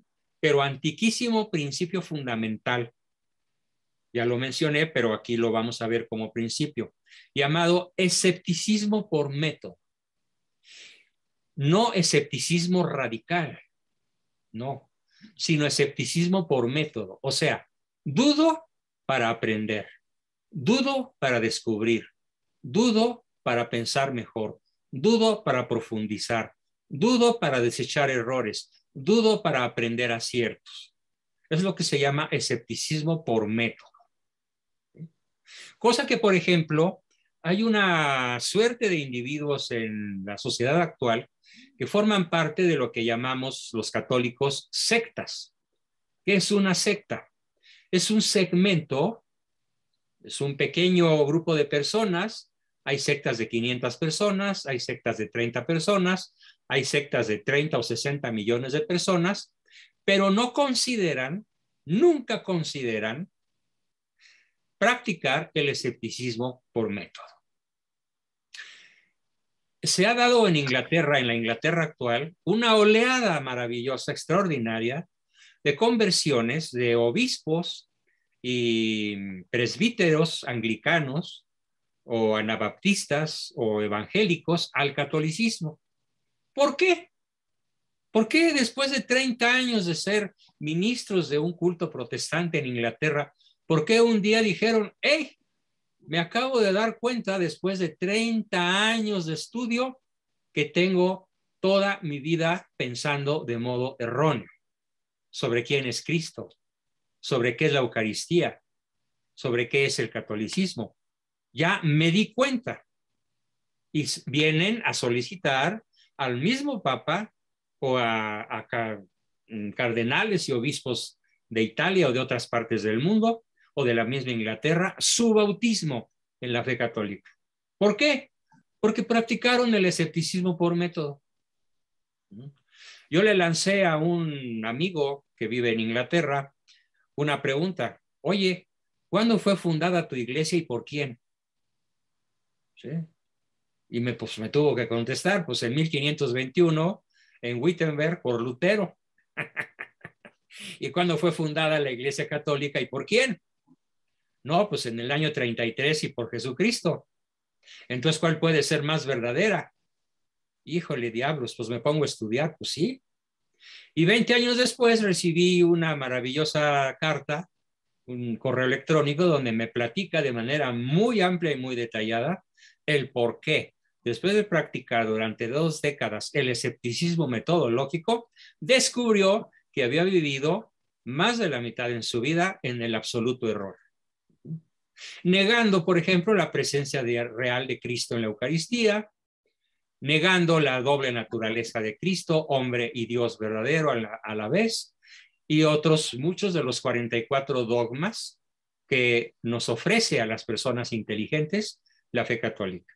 pero antiquísimo principio fundamental. Ya lo mencioné, pero aquí lo vamos a ver como principio, llamado escepticismo por método. No escepticismo radical, no, sino escepticismo por método. O sea, dudo para aprender, dudo para descubrir, dudo para pensar mejor, dudo para profundizar, dudo para desechar errores, dudo para aprender aciertos. Es lo que se llama escepticismo por método. Cosa que, por ejemplo, hay una suerte de individuos en la sociedad actual que forman parte de lo que llamamos los católicos sectas. ¿Qué es una secta? Es un segmento, es un pequeño grupo de personas. Hay sectas de 500 personas, hay sectas de 30 personas, hay sectas de 30 o 60 millones de personas, pero no consideran, nunca consideran practicar el escepticismo por método. Se ha dado en Inglaterra, en la Inglaterra actual, una oleada maravillosa, extraordinaria, de conversiones de obispos y presbíteros anglicanos o anabaptistas o evangélicos al catolicismo. ¿Por qué? ¿Por qué después de 30 años de ser ministros de un culto protestante en Inglaterra, por qué un día dijeron, hey, me acabo de dar cuenta después de 30 años de estudio que tengo toda mi vida pensando de modo erróneo? sobre quién es Cristo, sobre qué es la Eucaristía, sobre qué es el catolicismo. Ya me di cuenta y vienen a solicitar al mismo Papa o a cardenales y obispos de Italia o de otras partes del mundo o de la misma Inglaterra su bautismo en la fe católica. ¿Por qué? Porque practicaron el escepticismo por método. Yo le lancé a un amigo que vive en Inglaterra una pregunta. Oye, ¿cuándo fue fundada tu iglesia y por quién? ¿Sí? Y me tuvo que contestar, pues en 1521 en Wittenberg por Lutero. ¿Y cuándo fue fundada la Iglesia Católica y por quién? No, pues en el año 33 y por Jesucristo. Entonces, ¿cuál puede ser más verdadera? Híjole, diablos, pues me pongo a estudiar, pues sí. Y 20 años después recibí una maravillosa carta, un correo electrónico donde me platica de manera muy amplia y muy detallada el por qué. Después de practicar durante 2 décadas el escepticismo metodológico, descubrió que había vivido más de la mitad en su vida en el absoluto error. Negando, por ejemplo, la presencia real de Cristo en la Eucaristía, negando la doble naturaleza de Cristo, hombre y Dios verdadero a la vez, y otros, muchos de los 44 dogmas que nos ofrece a las personas inteligentes la fe católica.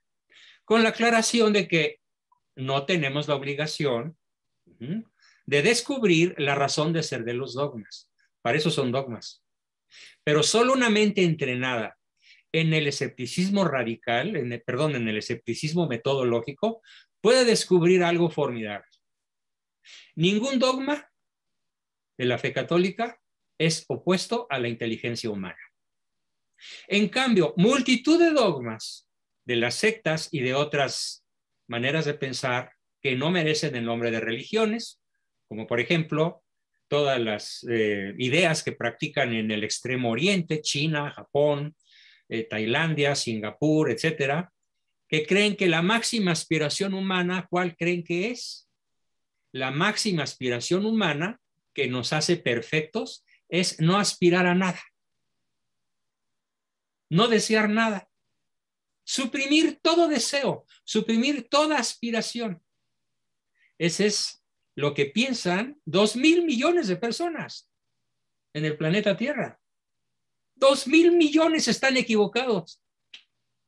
Con la aclaración de que no tenemos la obligación de descubrir la razón de ser de los dogmas. Para eso son dogmas. Pero solo una mente entrenada en el escepticismo radical, en el escepticismo metodológico, puede descubrir algo formidable. Ningún dogma de la fe católica es opuesto a la inteligencia humana. En cambio, multitud de dogmas de las sectas y de otras maneras de pensar que no merecen el nombre de religiones, como por ejemplo todas las ideas que practican en el Extremo Oriente, China, Japón, Tailandia, Singapur, etcétera, que creen que la máxima aspiración humana, ¿cuál creen que es? La máxima aspiración humana que nos hace perfectos es no aspirar a nada, no desear nada, suprimir todo deseo, suprimir toda aspiración. Ese es lo que piensan 2,000 millones de personas en el planeta Tierra. 2,000 millones están equivocados,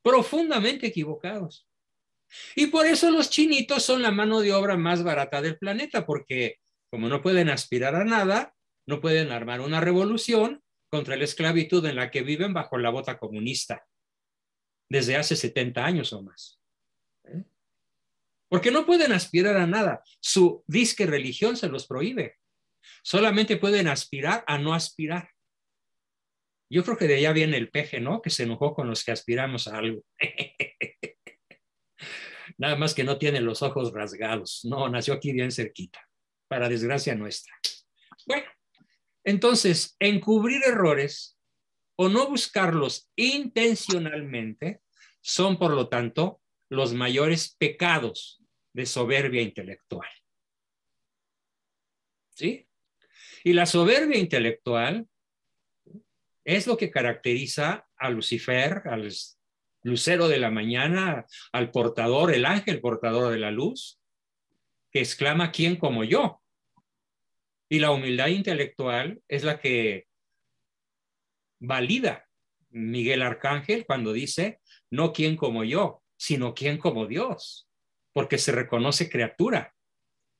profundamente equivocados. Y por eso los chinitos son la mano de obra más barata del planeta, porque como no pueden aspirar a nada, no pueden armar una revolución contra la esclavitud en la que viven bajo la bota comunista desde hace 70 años o más. Porque no pueden aspirar a nada. Su disque religión se los prohíbe. Solamente pueden aspirar a no aspirar. Yo creo que de allá viene el peje, ¿no? Que se enojó con los que aspiramos a algo. Nada más que no tiene los ojos rasgados. No, nació aquí bien cerquita, para desgracia nuestra. Bueno, entonces, encubrir errores o no buscarlos intencionalmente son, por lo tanto, los mayores pecados de soberbia intelectual. ¿Sí? Y la soberbia intelectual es lo que caracteriza a Lucifer, al lucero de la mañana, al portador, el ángel portador de la luz, que exclama: ¿quién como yo? Y la humildad intelectual es la que valida Miguel Arcángel cuando dice: no quién como yo, sino quién como Dios, porque se reconoce criatura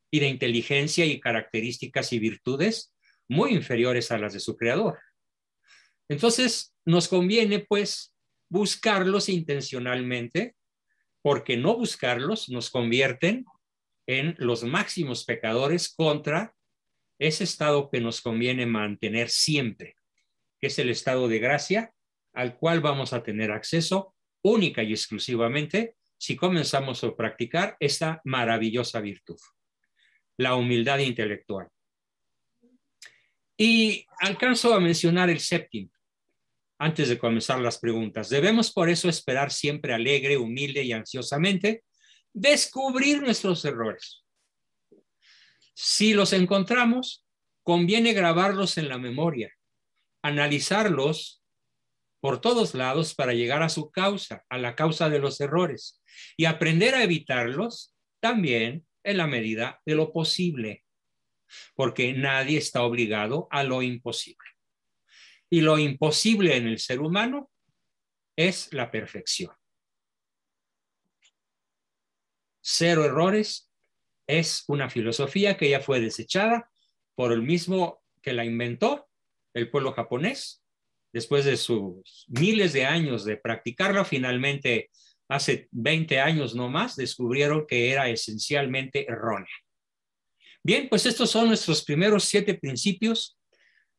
y de inteligencia y características y virtudes muy inferiores a las de su creador. Entonces, nos conviene, pues, buscarlos intencionalmente, porque no buscarlos nos convierten en los máximos pecadores contra ese estado que nos conviene mantener siempre, que es el estado de gracia al cual vamos a tener acceso única y exclusivamente si comenzamos a practicar esta maravillosa virtud, la humildad intelectual. Y alcanzo a mencionar el séptimo, antes de comenzar las preguntas. Debemos por eso esperar siempre alegre, humilde y ansiosamente descubrir nuestros errores. Si los encontramos, conviene grabarlos en la memoria, analizarlos por todos lados para llegar a su causa, a la causa de los errores, y aprender a evitarlos también en la medida de lo posible, porque nadie está obligado a lo imposible. Y lo imposible en el ser humano es la perfección. Cero errores es una filosofía que ya fue desechada por el mismo que la inventó, el pueblo japonés. Después de sus miles de años de practicarla, finalmente hace 20 años no más, descubrieron que era esencialmente errónea. Bien, pues estos son nuestros primeros 7 principios.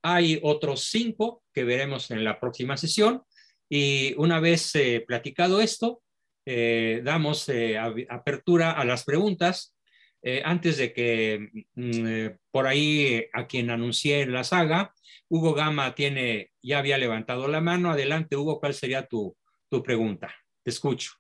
Hay otros 5 que veremos en la próxima sesión. Y una vez platicado esto, damos apertura a las preguntas. Antes de que por ahí a quien anuncié en la saga, Hugo Gama ya había levantado la mano. Adelante, Hugo, ¿cuál sería tu pregunta? Te escucho.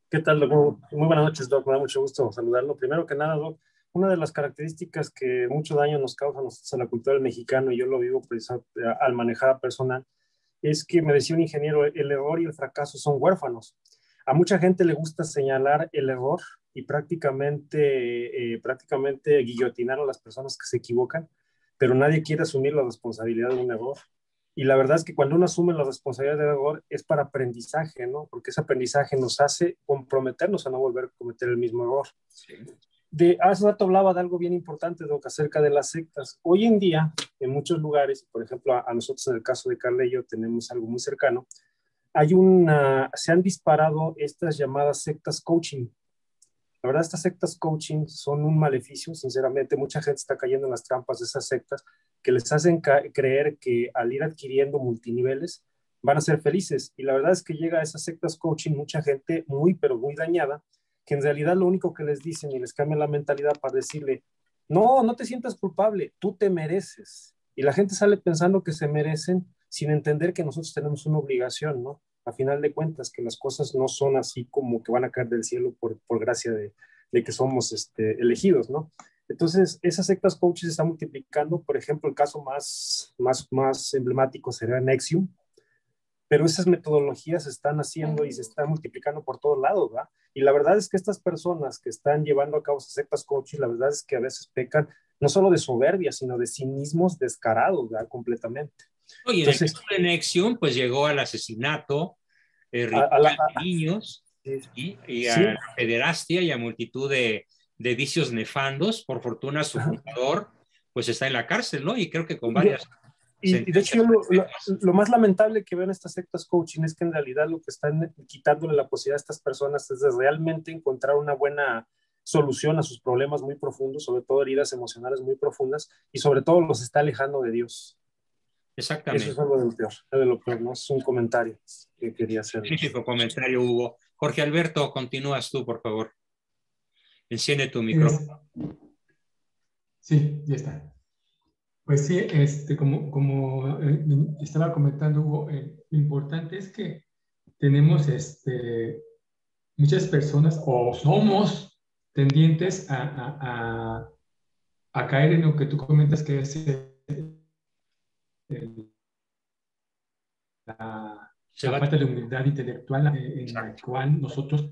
¿Qué tal, Doc? Muy buenas noches, Doc. Me da mucho gusto saludarlo. Primero que nada, Doc, una de las características que mucho daño nos causa a la cultura del mexicano, y yo lo vivo precisamente al manejar personal, es que me decía un ingeniero, el error y el fracaso son huérfanos. A mucha gente le gusta señalar el error y prácticamente guillotinar a las personas que se equivocan, pero nadie quiere asumir la responsabilidad de un error. Y la verdad es que cuando uno asume la responsabilidad del error es para aprendizaje, ¿no? Porque ese aprendizaje nos hace comprometernos a no volver a cometer el mismo error. Sí. Hace rato hablaba de algo bien importante, Doc, acerca de las sectas. Hoy en día, en muchos lugares, por ejemplo, a nosotros en el caso de Carla y yo tenemos algo muy cercano, se han disparado estas llamadas sectas coaching. La verdad, estas sectas coaching son un maleficio, sinceramente. Mucha gente está cayendo en las trampas de esas sectas que les hacen creer que al ir adquiriendo multiniveles van a ser felices. Y la verdad es que llega a esas sectas coaching mucha gente muy, pero muy dañada, que en realidad lo único que les dicen y les cambia la mentalidad para decirle, no, no te sientas culpable, tú te mereces. Y la gente sale pensando que se merecen sin entender que nosotros tenemos una obligación, ¿no? A final de cuentas, que las cosas no son así como que van a caer del cielo por gracia de que somos elegidos, ¿no? Entonces, esas sectas coaches se están multiplicando. Por ejemplo, el caso más emblemático sería Nexium, pero esas metodologías se están haciendo y se están multiplicando por todos lados, ¿verdad? Y la verdad es que estas personas que están llevando a cabo esas sectas coaches, la verdad es que a veces pecan no solo de soberbia, sino de cinismos descarados, ¿verdad? Completamente. Oye, en el caso de Nexium, pues llegó al asesinato, ritual de niños, y a la pederastia y a multitud de vicios nefandos. Por fortuna, su fundador, pues está en la cárcel, ¿no? Y creo que con varias... Y de hecho, lo más lamentable que veo en estas sectas coaching es que en realidad lo que están quitándole la posibilidad a estas personas es de realmente encontrar una buena solución a sus problemas muy profundos, sobre todo heridas emocionales muy profundas, y sobre todo los está alejando de Dios. Exactamente. Eso es algo de lo peor, ¿no? Es un comentario que quería hacer. Magnífico comentario, Hugo. Jorge Alberto, continúas tú, por favor. Enciende tu micrófono. Sí, ya está. Pues sí, como estaba comentando Hugo, lo importante es que tenemos muchas personas, o somos tendientes a caer en lo que tú comentas, que es la falta de humildad intelectual en la cual nosotros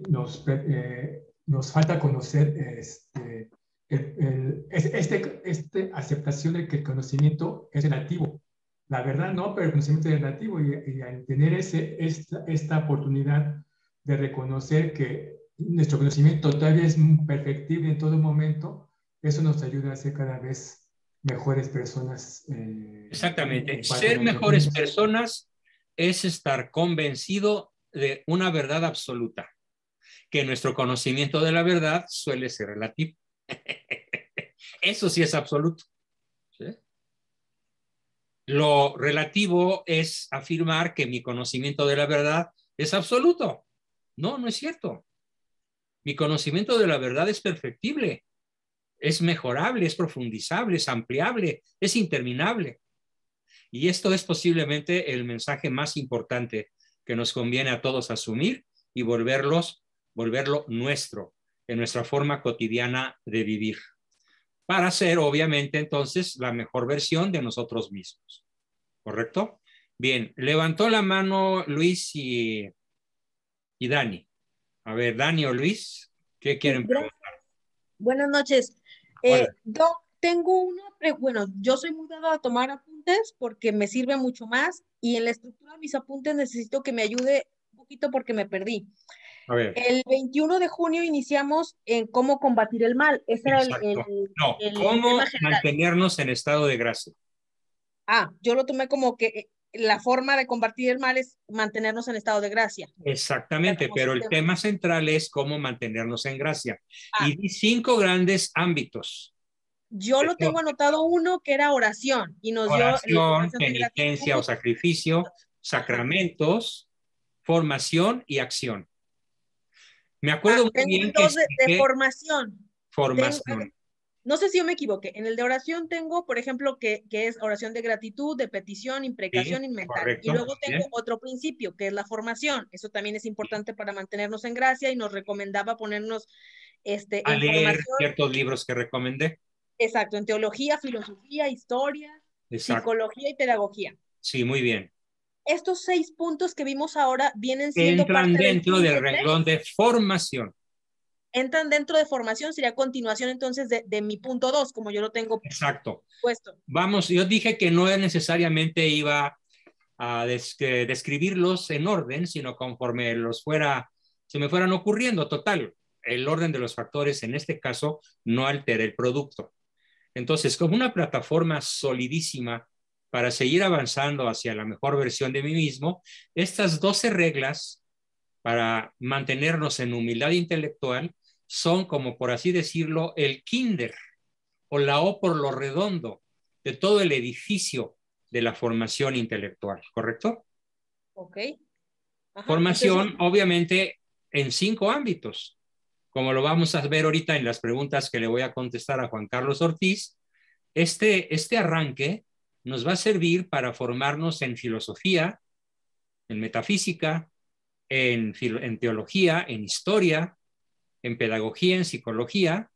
nos falta conocer aceptación de que el conocimiento es relativo. La verdad no, pero el conocimiento es relativo, y al tener esta oportunidad de reconocer que nuestro conocimiento todavía es perfectible en todo momento, eso nos ayuda a ser cada vez mejores personas. Exactamente. Ser mejores personas es estar convencido de una verdad absoluta, que nuestro conocimiento de la verdad suele ser relativo. Eso sí es absoluto. ¿Sí? Lo relativo es afirmar que mi conocimiento de la verdad es absoluto. No, no es cierto. Mi conocimiento de la verdad es perfectible, es mejorable, es profundizable, es ampliable, es interminable. Y esto es posiblemente el mensaje más importante que nos conviene a todos asumir y volverlo nuestro, en nuestra forma cotidiana de vivir. para ser obviamente entonces la mejor versión de nosotros mismos. ¿Correcto? Bien, levantó la mano Luis y Dani. A ver, Dani o Luis, ¿qué quieren preguntar? Buenas noches. Hola. Doc, tengo bueno, yo soy muy dada a tomar apuntes porque me sirve mucho más y en la estructura de mis apuntes necesito que me ayude un poquito porque me perdí. A ver. El 21 de junio iniciamos en cómo combatir el mal. Ese era Exacto. No, el ¿cómo tema general. mantenernos en estado de gracia? Ah, yo lo tomé como que la forma de combatir el mal es mantenernos en estado de gracia. Exactamente, pero el tema central es cómo mantenernos en gracia. Y di 5 grandes ámbitos. Yo lo tengo anotado uno que era oración y nos dio oración, penitencia o sacrificio, sacramentos, formación y acción. Me acuerdo muy bien que de formación. Formación. No sé si yo me equivoqué. En el de oración tengo, por ejemplo, que es oración de gratitud, de petición, imprecación, sí, inventario. Correcto, y luego tengo otro principio, que es la formación. Eso también es importante para mantenernos en gracia y nos recomendaba ponernos a en leer formación. Ciertos libros que recomendé. Exacto, en teología, filosofía, historia, psicología y pedagogía. Sí, muy bien. Estos 6 puntos que vimos ahora vienen siendo Entran dentro del renglón de formación. Entran dentro de formación, sería continuación entonces de mi punto 2, como yo lo tengo Exacto. puesto. Vamos, yo dije que no necesariamente iba a describirlos en orden, sino conforme se me fueran ocurriendo. Total, el orden de los factores en este caso no altera el producto. Entonces, como una plataforma solidísima para seguir avanzando hacia la mejor versión de mí mismo, estas 12 reglas para mantenernos en humildad intelectual son, como por así decirlo, el kinder o la O por lo redondo de todo el edificio de la formación intelectual, ¿correcto? Ok. Ajá, formación, entonces, obviamente, en 5 ámbitos, como lo vamos a ver ahorita en las preguntas que le voy a contestar a Juan Carlos Ortiz. Este arranque nos va a servir para formarnos en filosofía, en metafísica, en teología, en historia, en pedagogía, en psicología,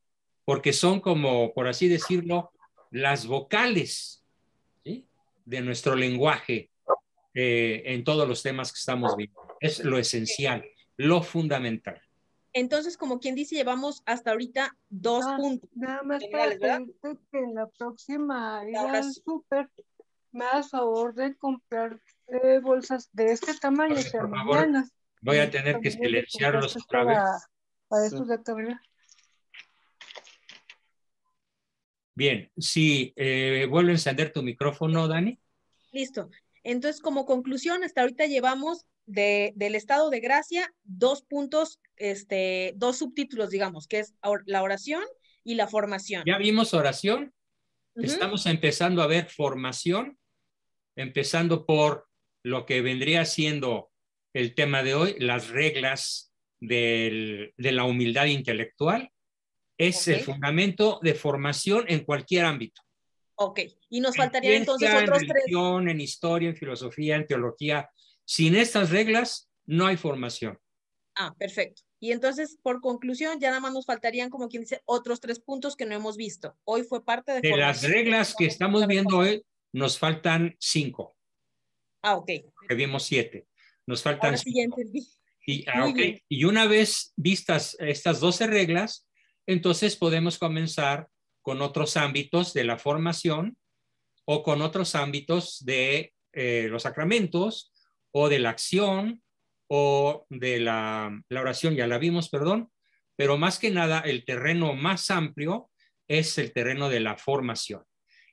porque son como, por así decirlo, las vocales, ¿sí?, de nuestro lenguaje en todos los temas que estamos viendo. Es lo esencial, lo fundamental. Entonces, como quien dice, llevamos hasta ahorita 2 puntos. Nada más para pedirte que en la próxima ir al súper me hagas favor de comprar bolsas de este tamaño, Por favor, medianas. voy a tener que silenciarlos otra vez. Para estos de acá, ¿verdad? Bien, sí, vuelve a encender tu micrófono, Dani. Listo. Entonces, como conclusión, hasta ahorita llevamos del estado de gracia 2 puntos, 2 subtítulos, digamos, que es la oración y la formación. Ya vimos oración. Estamos empezando a ver formación, empezando por lo que vendría siendo el tema de hoy, las reglas de la humildad intelectual. Es el fundamento de formación en cualquier ámbito. Ok, y nos faltarían entonces otros 3. En religión, en historia, en filosofía, en teología. Sin estas reglas no hay formación. Ah, perfecto. Y entonces, por conclusión, ya nada más nos faltarían, como quien dice, otros 3 puntos que no hemos visto. Hoy fue parte de formación. Las reglas que estamos viendo hoy, nos faltan 5. Ah, ok. Que vimos 7. Nos faltan 5. Y una vez vistas estas 12 reglas, entonces podemos comenzar con otros ámbitos de la formación o con otros ámbitos de los sacramentos o de la acción o de la oración, ya la vimos, perdón, pero más que nada el terreno más amplio es el terreno de la formación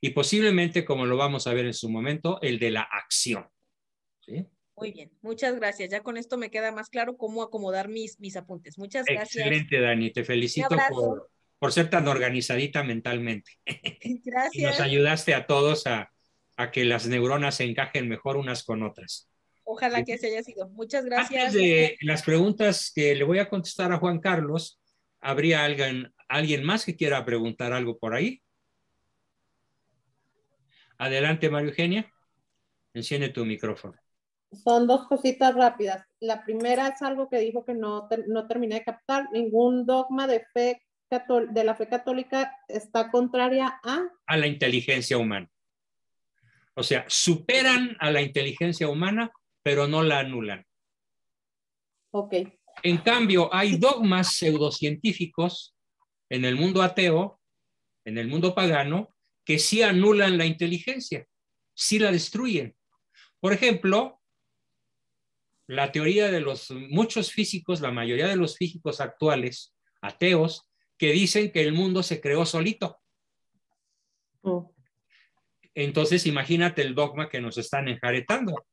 y posiblemente, como lo vamos a ver en su momento, el de la acción. ¿Sí? Muy bien, muchas gracias. Ya con esto me queda más claro cómo acomodar mis apuntes. Muchas gracias. Excelente, Dani. Te felicito por ser tan organizadita mentalmente. Gracias. Y nos ayudaste a todos a que las neuronas se encajen mejor unas con otras. Ojalá que se haya sido. Muchas gracias. Antes de las preguntas que le voy a contestar a Juan Carlos, ¿habría alguien más que quiera preguntar algo por ahí? Adelante, María Eugenia. Enciende tu micrófono. Son 2 cositas rápidas. La primera es algo que dijo que no terminé de captar. Ningún dogma de fe de la fe católica está contraria a la inteligencia humana. O sea, superan a la inteligencia humana, pero no la anulan. Ok. En cambio, hay dogmas pseudocientíficos en el mundo ateo, en el mundo pagano, que sí anulan la inteligencia, sí la destruyen. Por ejemplo, la teoría de los muchos físicos, la mayoría de los físicos actuales, ateos, que dicen que el mundo se creó solito. Entonces, imagínate el dogma que nos están enjaretando.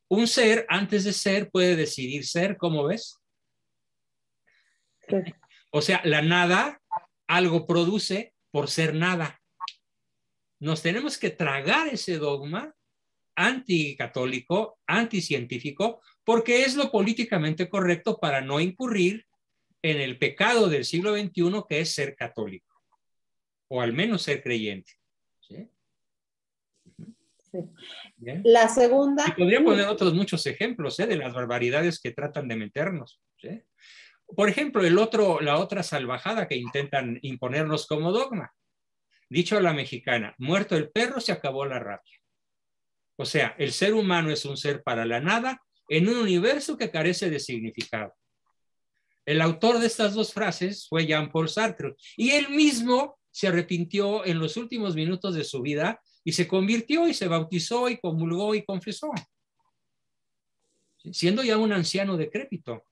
Un ser, antes de ser, puede decidir ser, ¿cómo ves? Sí. O sea, la nada, algo produce por ser nada. Nos tenemos que tragar ese dogma anticatólico, anticientífico, porque es lo políticamente correcto para no incurrir en el pecado del siglo XXI, que es ser católico, o al menos ser creyente. ¿Sí? Sí. La segunda... Y podría poner otros muchos ejemplos de las barbaridades que tratan de meternos. ¿Sí? Por ejemplo, la otra salvajada que intentan imponernos como dogma. Dicho a la mexicana, muerto el perro, se acabó la rabia. O sea, el ser humano es un ser para la nada en un universo que carece de significado. El autor de estas dos frases fue Jean-Paul Sartre, y él mismo se arrepintió en los últimos minutos de su vida y se convirtió y se bautizó y comulgó y confesó, siendo ya un anciano decrépito.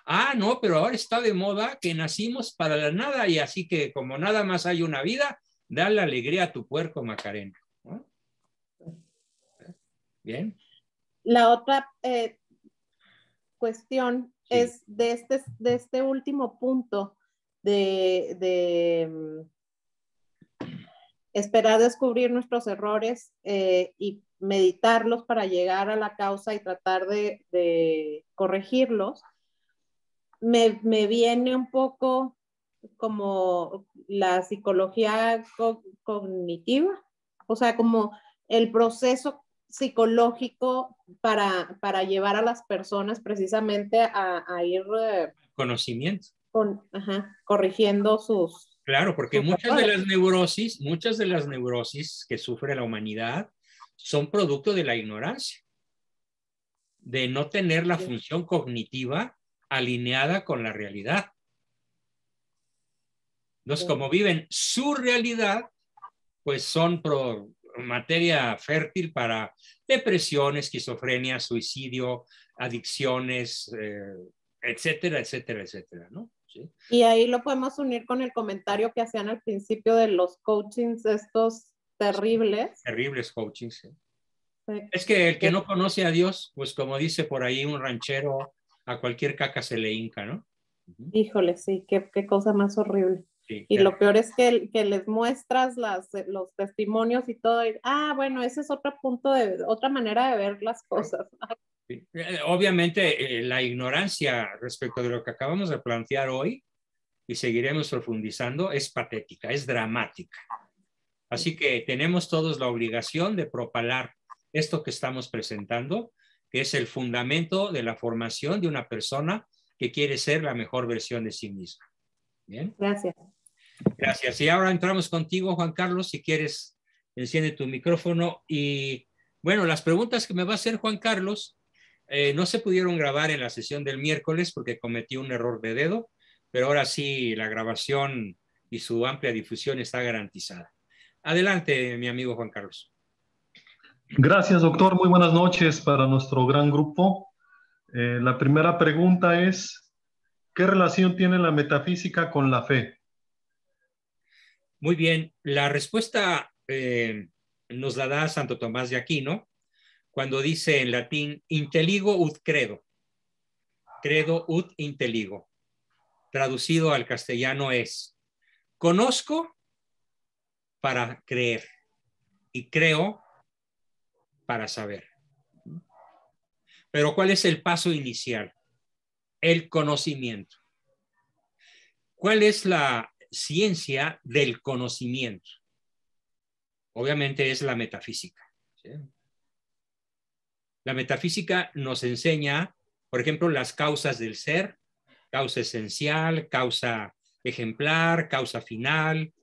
Ah, no, pero ahora está de moda que nacimos para la nada y así que como nada más hay una vida, dale alegría a tu puerco, Macarena. ¿No? Bien. La otra cuestión es de este último punto de esperar descubrir nuestros errores y meditarlos para llegar a la causa y tratar de corregirlos. Me viene un poco como la psicología cognitiva, o sea, como el proceso psicológico para llevar a las personas precisamente a ir conocimiento. Corrigiendo sus... Claro, porque muchas de las neurosis que sufre la humanidad son producto de la ignorancia, de no tener la función cognitiva alineada con la realidad. Entonces, como viven su realidad, pues son materia fértil para depresión, esquizofrenia, suicidio, adicciones, etcétera, etcétera, etcétera, ¿no? ¿Sí? Y ahí lo podemos unir con el comentario que hacían al principio de los coachings estos terribles. Terribles coachings, ¿sí? Sí. Es que el que no conoce a Dios, pues como dice por ahí un ranchero, a cualquier caca se le hinca, ¿no? Híjole, sí, qué cosa más horrible. Sí, y lo peor es que les muestras los testimonios y todo. Y, bueno, ese es otro punto otra manera de ver las cosas. Sí. Obviamente, la ignorancia respecto de lo que acabamos de plantear hoy, y seguiremos profundizando, es patética, es dramática. Así que tenemos todos la obligación de propalar esto que estamos presentando, que es el fundamento de la formación de una persona que quiere ser la mejor versión de sí misma. Bien. Gracias. Gracias. Y ahora entramos contigo, Juan Carlos, si quieres, enciende tu micrófono. Y bueno, las preguntas que me va a hacer Juan Carlos no se pudieron grabar en la sesión del miércoles porque cometí un error de dedo, pero ahora sí la grabación y su amplia difusión está garantizada. Adelante, mi amigo Juan Carlos. Gracias, doctor. Muy buenas noches para nuestro gran grupo. La primera pregunta es, ¿qué relación tiene la metafísica con la fe? Muy bien, la respuesta nos la da Santo Tomás de Aquino cuando dice en latín, intelligo ut credo, credo ut intelligo. Traducido al castellano es, conozco para creer y creo para saber. Pero ¿cuál es el paso inicial? El conocimiento. ¿Cuál es la ciencia del conocimiento? Obviamente es la metafísica. ¿Sí? La metafísica nos enseña, por ejemplo, las causas del ser, causa esencial, causa ejemplar, causa final,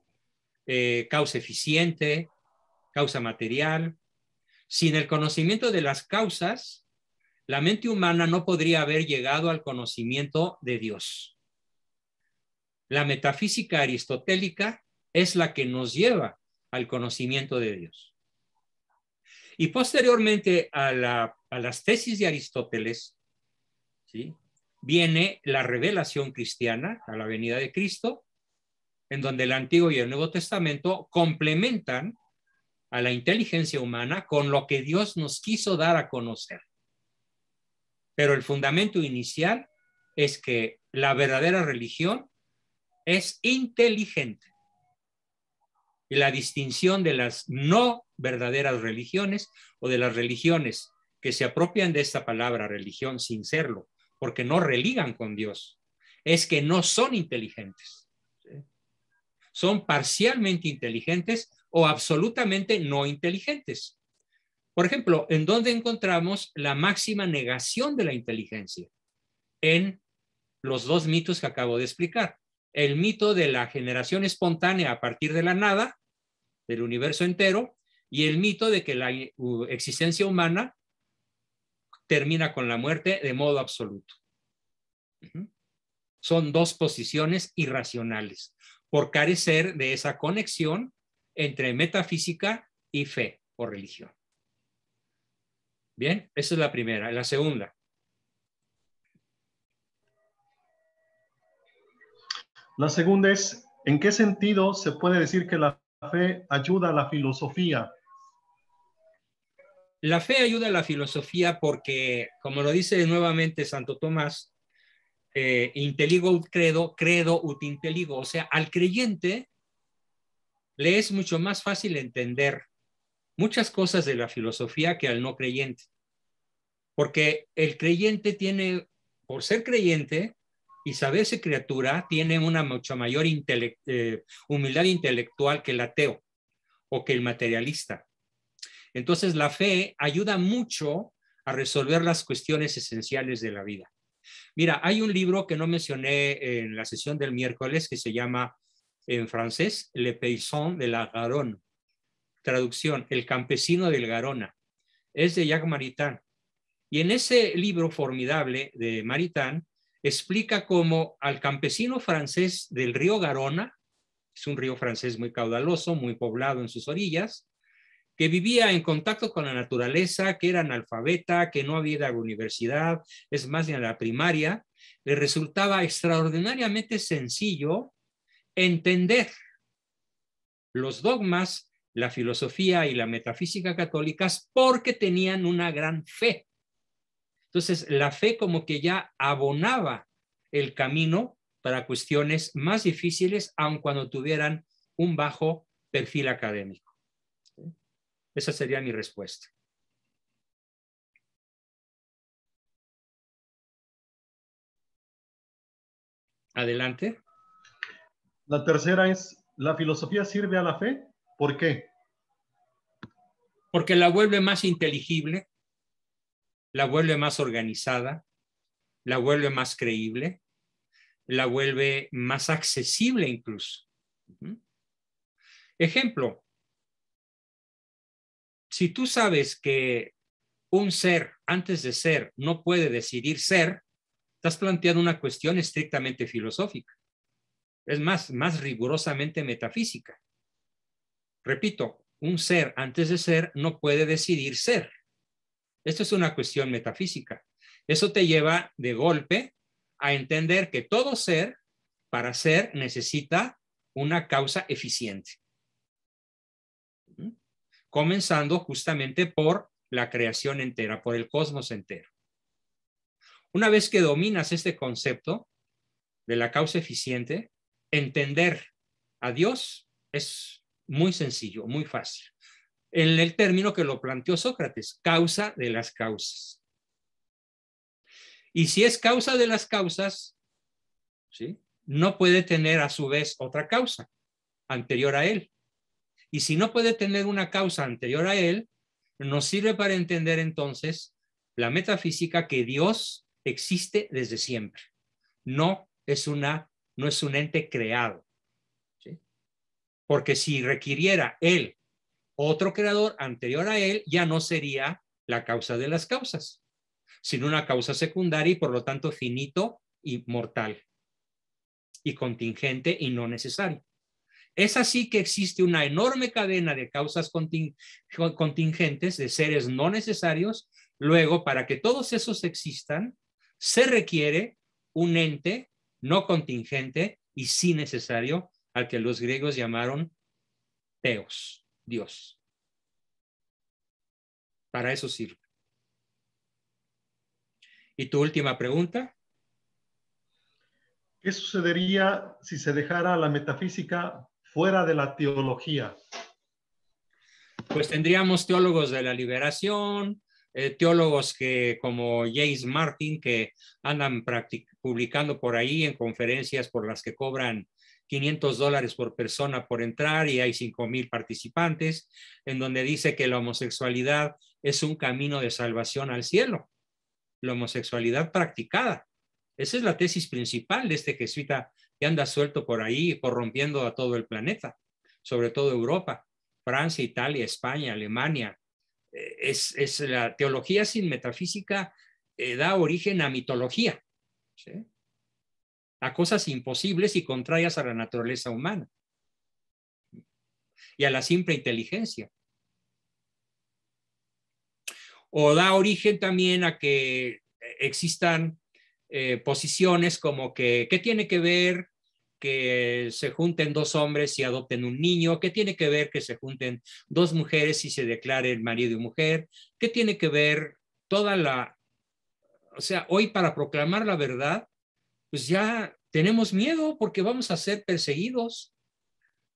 causa eficiente, causa material. Sin el conocimiento de las causas, la mente humana no podría haber llegado al conocimiento de Dios. La metafísica aristotélica es la que nos lleva al conocimiento de Dios. Y posteriormente a las tesis de Aristóteles, ¿sí?, viene la revelación cristiana a la venida de Cristo, en donde el Antiguo y el Nuevo Testamento complementan a la inteligencia humana con lo que Dios nos quiso dar a conocer. Pero el fundamento inicial es que la verdadera religión es inteligente. Y la distinción de las no verdaderas religiones o de las religiones que se apropian de esta palabra religión sin serlo, porque no religan con Dios, es que no son inteligentes. ¿Sí? Son parcialmente inteligentes o absolutamente no inteligentes. Por ejemplo, ¿en dónde encontramos la máxima negación de la inteligencia? En los dos mitos que acabo de explicar. El mito de la generación espontánea a partir de la nada, del universo entero, y el mito de que la existencia humana termina con la muerte de modo absoluto. Son dos posiciones irracionales por carecer de esa conexión entre metafísica y fe o religión. Bien, esa es la primera. La segunda. La segunda es, ¿en qué sentido se puede decir que la fe ayuda a la filosofía? La fe ayuda a la filosofía porque, como lo dice nuevamente Santo Tomás, inteligo ut credo, credo ut inteligo. O sea, al creyente le es mucho más fácil entender muchas cosas de la filosofía que al no creyente. Porque el creyente tiene, por ser creyente y saberse criatura, tiene una mucho mayor humildad intelectual que el ateo o que el materialista. Entonces, la fe ayuda mucho a resolver las cuestiones esenciales de la vida. Mira, hay un libro que no mencioné en la sesión del miércoles que se llama en francés Le Paysan de la Garonne. Traducción, El campesino del Garona. Es de Jacques Maritain. Y en ese libro formidable de Maritain explica cómo al campesino francés del río Garona, es un río francés muy caudaloso, muy poblado en sus orillas, que vivía en contacto con la naturaleza, que era analfabeta, que no había ido a la universidad, es más, ni a la primaria, le resultaba extraordinariamente sencillo entender los dogmas, la filosofía y la metafísica católicas porque tenían una gran fe. Entonces, la fe como que ya abonaba el camino para cuestiones más difíciles, aun cuando tuvieran un bajo perfil académico. Esa sería mi respuesta. Adelante. La tercera es, ¿la filosofía sirve a la fe? ¿Por qué? Porque la vuelve más inteligible, la vuelve más organizada, la vuelve más creíble, la vuelve más accesible incluso. Ejemplo, si tú sabes que un ser antes de ser no puede decidir ser, estás planteando una cuestión estrictamente filosófica. Es más rigurosamente metafísica. Repito, un ser antes de ser no puede decidir ser. Esto es una cuestión metafísica. Eso te lleva de golpe a entender que todo ser, para ser, necesita una causa eficiente. Comenzando justamente por la creación entera, por el cosmos entero. Una vez que dominas este concepto de la causa eficiente, entender a Dios es muy sencillo, muy fácil. En el término que lo planteó Sócrates, causa de las causas. Y si es causa de las causas, ¿sí?, no puede tener a su vez otra causa anterior a él. Y si no puede tener una causa anterior a él, nos sirve para entender entonces la metafísica que Dios existe desde siempre. No es una no es un ente creado. ¿Sí? Porque si requiriera él otro creador anterior a él, ya no sería la causa de las causas, sino una causa secundaria y por lo tanto finito y mortal y contingente y no necesario. Es así que existe una enorme cadena de causas contingentes, de seres no necesarios. Luego, para que todos esos existan, se requiere un ente no contingente y sí necesario, al que los griegos llamaron Theos, Dios. Para eso sirve. ¿Y tu última pregunta? ¿Qué sucedería si se dejara la metafísica fuera de la teología? Pues tendríamos teólogos de la liberación, teólogos que como James Martin, que andan publicando por ahí en conferencias por las que cobran $500 por persona por entrar y hay 5,000 participantes, en donde dice que la homosexualidad es un camino de salvación al cielo. La homosexualidad practicada. Esa es la tesis principal de este jesuita que anda suelto por ahí, corrompiendo a todo el planeta, sobre todo Europa, Francia, Italia, España, Alemania. Es la teología sin metafísica, da origen a mitología, ¿sí? A cosas imposibles y contrarias a la naturaleza humana y a la simple inteligencia. O da origen también a que existan posiciones como que, ¿qué tiene que ver que se junten dos hombres y adopten un niño? ¿Qué tiene que ver que se junten dos mujeres y se declaren marido y mujer? ¿Qué tiene que ver toda la... O sea, hoy para proclamar la verdad, pues ya tenemos miedo porque vamos a ser perseguidos.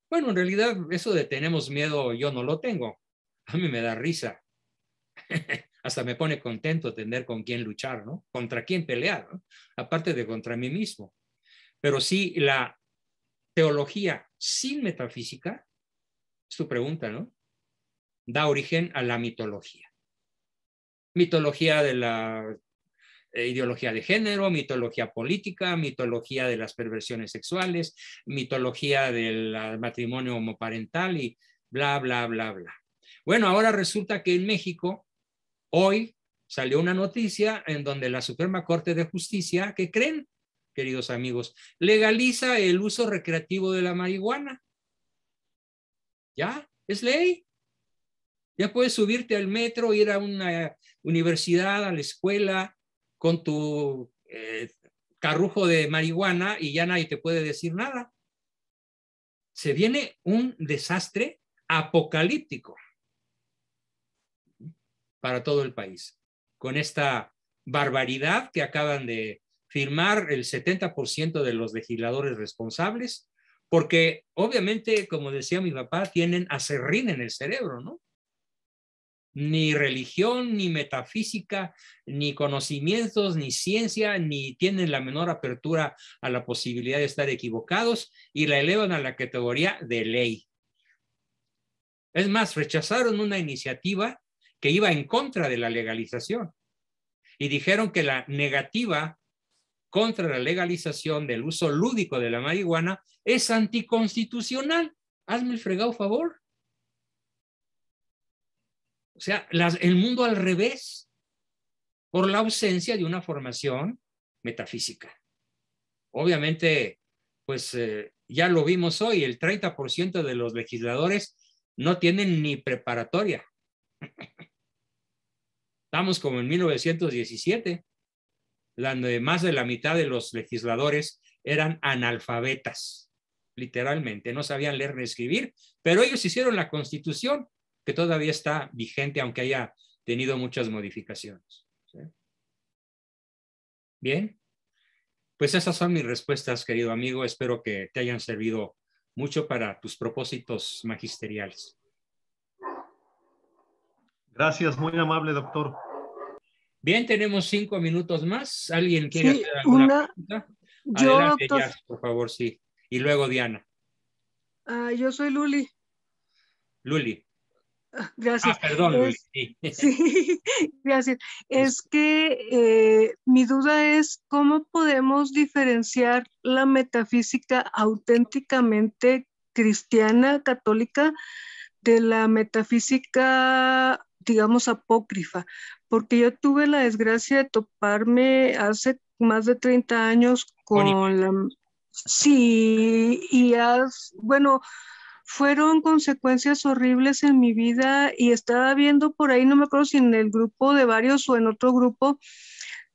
Bueno, en realidad eso de tenemos miedo yo no lo tengo. A mí me da risa. Hasta me pone contento tener con quién luchar, ¿no? Contra quién pelear, ¿no? Aparte de contra mí mismo. Pero sí, la teología sin metafísica, es tu pregunta, ¿no? Da origen a la mitología. Mitología de la ideología de género, mitología política, mitología de las perversiones sexuales, mitología del matrimonio homoparental y bla, bla, bla, bla. Bueno, ahora resulta que en México hoy salió una noticia en donde la Suprema Corte de Justicia, ¿qué creen, queridos amigos? Legaliza el uso recreativo de la marihuana. Ya, es ley. Ya puedes subirte al metro, ir a una universidad, a la escuela, con tu carrujo de marihuana y ya nadie te puede decir nada. Se viene un desastre apocalíptico para todo el país, con esta barbaridad que acaban de firmar el 70% de los legisladores responsables, porque obviamente, como decía mi papá, tienen aserrín en el cerebro, ¿no? Ni religión, ni metafísica, ni conocimientos, ni ciencia, ni tienen la menor apertura a la posibilidad de estar equivocados y la elevan a la categoría de ley. Es más, rechazaron una iniciativa que iba en contra de la legalización y dijeron que la negativa contra la legalización del uso lúdico de la marihuana es anticonstitucional. Hazme el fregado favor. O sea, el mundo al revés, por la ausencia de una formación metafísica. Obviamente, pues ya lo vimos hoy, el 30% de los legisladores no tienen ni preparatoria. Estamos como en 1917, donde más de la mitad de los legisladores eran analfabetas, literalmente, no sabían leer ni escribir, pero ellos hicieron la Constitución, que todavía está vigente, aunque haya tenido muchas modificaciones. ¿Sí? Bien, pues esas son mis respuestas, querido amigo. Espero que te hayan servido mucho para tus propósitos magisteriales. Gracias, muy amable, doctor. Bien, tenemos 5 minutos más. ¿Alguien quiere hacer alguna pregunta? Yo, Adelante, doctor. Jazz, por favor, sí. Y luego Diana. Yo soy Luli. Luli. Gracias. Perdón, Luis. Sí. Sí, gracias. Es que mi duda es cómo podemos diferenciar la metafísica auténticamente cristiana, católica, de la metafísica, digamos, apócrifa, porque yo tuve la desgracia de toparme hace más de 30 años con la... Sí, y bueno, fueron consecuencias horribles en mi vida y estaba viendo por ahí, no me acuerdo si en el grupo de varios o en otro grupo,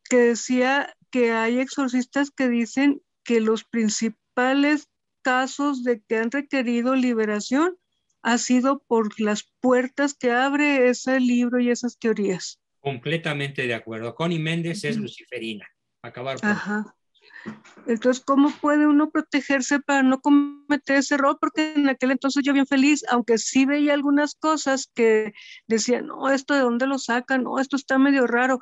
que decía que hay exorcistas que dicen que los principales casos de que han requerido liberación ha sido por las puertas que abre ese libro y esas teorías. Completamente de acuerdo. Connie Méndez es luciferina. Acabar por... Ajá. Entonces, ¿cómo puede uno protegerse para no cometer ese error? Porque en aquel entonces yo bien feliz, aunque sí veía algunas cosas que decían, no, esto de dónde lo sacan, no, esto está medio raro,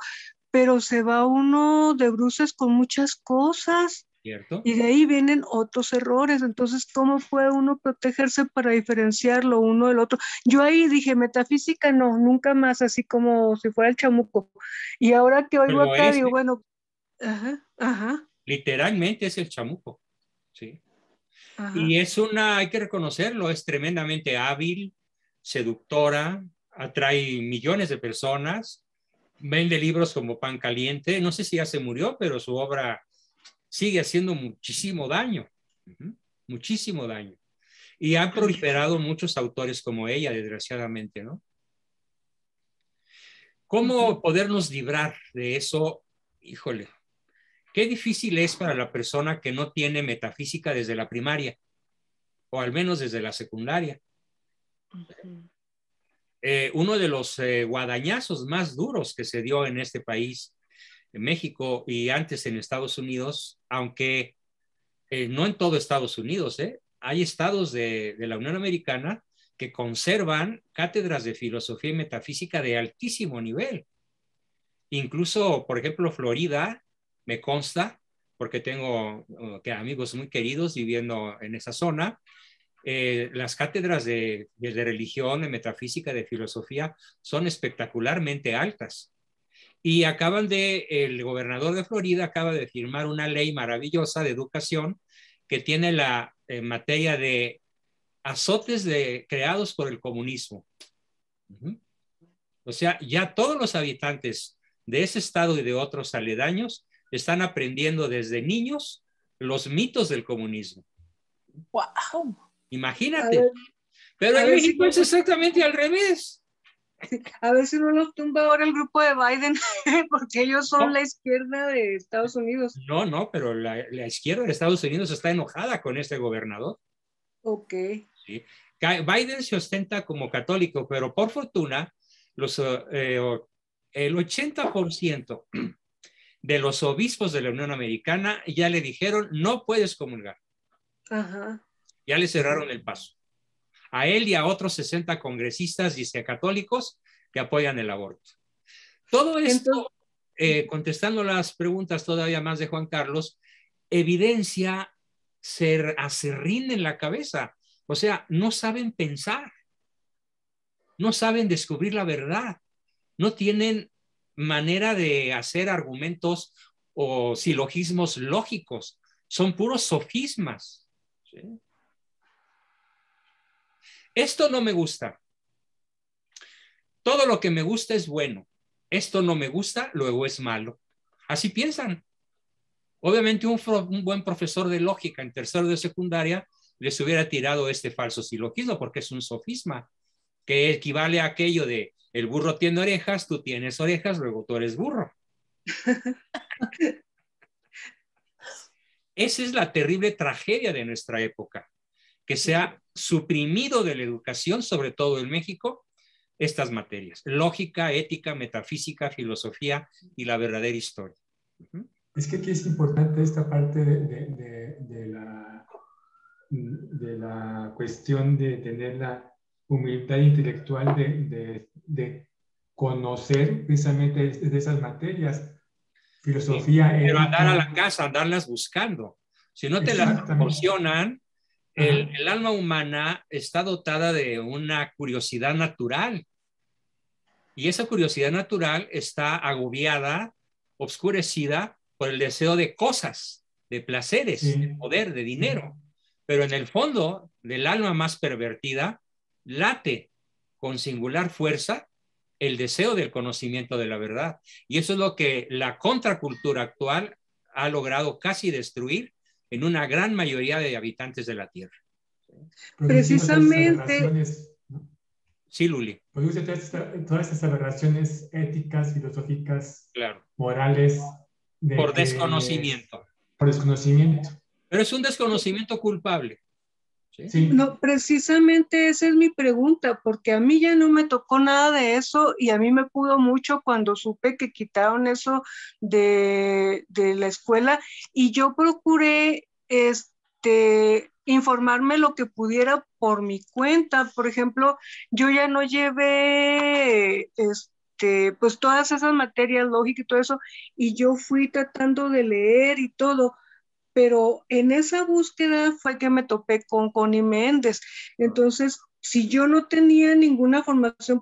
pero se va uno de bruces con muchas cosas. ¿Cierto? Y de ahí vienen otros errores. Entonces, ¿cómo puede uno protegerse para diferenciarlo uno del otro? Yo ahí dije, metafísica no, nunca más, así como si fuera el chamuco. Y ahora que oigo Pero acá, digo, bueno, ajá. Literalmente es el chamuco. ¿Sí? Ajá. Y hay que reconocerlo, es tremendamente hábil, seductora, atrae millones de personas, vende libros como pan caliente. No sé si ya se murió, pero su obra sigue haciendo muchísimo daño. Muchísimo daño. Y han proliferado muchos autores como ella, desgraciadamente, ¿no? ¿Cómo podernos librar de eso? Híjole, qué difícil es para la persona que no tiene metafísica desde la primaria, o al menos desde la secundaria. Uno de los guadañazos más duros que se dio en este país, en México y antes en Estados Unidos, aunque no en todo Estados Unidos, hay estados de la Unión Americana que conservan cátedras de filosofía y metafísica de altísimo nivel. Incluso, por ejemplo, Florida, me consta, porque tengo amigos muy queridos viviendo en esa zona, las cátedras de religión, de metafísica, de filosofía son espectacularmente altas. Y el gobernador de Florida acaba de firmar una ley maravillosa de educación que tiene la materia de azotes creados por el comunismo. O sea, ya todos los habitantes de ese estado y de otros aledaños están aprendiendo desde niños los mitos del comunismo. ¡Wow! Imagínate. Pero en México es exactamente al revés. A ver si no los tumba ahora el grupo de Biden, porque ellos son la izquierda de Estados Unidos. No, pero la izquierda de Estados Unidos está enojada con este gobernador. Ok. ¿Sí? Biden se ostenta como católico, pero por fortuna, el 80% de los obispos de la Unión Americana ya le dijeron, no puedes comulgar. Ajá. Ya le cerraron el paso. A él y a otros 60 congresistas católicos que apoyan el aborto. Todo esto, contestando las preguntas todavía más de Juan Carlos, evidencia ser acerrín en la cabeza. O sea, no saben pensar, no saben descubrir la verdad, no tienen manera de hacer argumentos o silogismos lógicos, son puros sofismas. ¿Sí? Esto no me gusta. Todo lo que me gusta es bueno. Esto no me gusta, luego es malo. Así piensan. Obviamente un buen profesor de lógica en tercero de secundaria les hubiera tirado este falso silogismo porque es un sofisma que equivale a aquello de el burro tiene orejas, tú tienes orejas, luego tú eres burro. Esa es la terrible tragedia de nuestra época, que se ha suprimido de la educación, sobre todo en México, estas materias: lógica, ética, metafísica, filosofía y la verdadera historia. Es que aquí es importante esta parte de la cuestión de tener la humildad intelectual de conocer precisamente de esas materias, filosofía, pero ética. andar a la casa, andarlas buscando. Si no te las proporcionan, El alma humana está dotada de una curiosidad natural y esa curiosidad natural está agobiada, obscurecida por el deseo de cosas, de placeres, de poder, de dinero. Pero en el fondo del alma más pervertida late con singular fuerza el deseo del conocimiento de la verdad. Y eso es lo que la contracultura actual ha logrado casi destruir en una gran mayoría de habitantes de la Tierra. Precisamente. Sí, Luli. Produce todas estas aberraciones éticas, filosóficas, claro, morales. Por desconocimiento. Por desconocimiento. Pero es un desconocimiento culpable. ¿Sí? Sí. No, precisamente esa es mi pregunta, porque a mí ya no me tocó nada de eso y a mí me pudo mucho cuando supe que quitaron eso de la escuela y yo procuré informarme lo que pudiera por mi cuenta. Por ejemplo, yo ya no llevé pues todas esas materias, lógica y todo eso, y yo fui tratando de leer y todo. Pero en esa búsqueda fue que me topé con Connie Méndez. Entonces, si yo no tenía ninguna formación,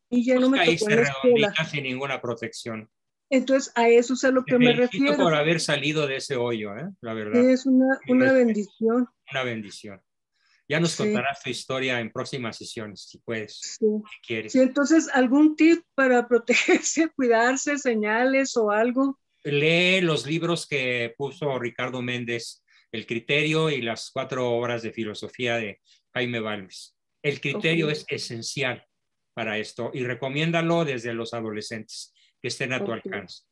y ya no me tocó en la escuela. Sin ninguna protección. Entonces, a eso es a lo que me refiero. Por haber salido de ese hoyo, la verdad. Es una bendición. Una bendición. Ya nos contarás tu historia en próximas sesiones, si puedes. Sí. Si quieres. Sí, entonces, ¿algún tip para protegerse, cuidarse, señales o algo? Lee los libros que puso Ricardo Méndez, El Criterio y las 4 obras de filosofía de Jaime Balmes. El criterio es esencial para esto y recomiéndalo desde los adolescentes que estén a tu alcance.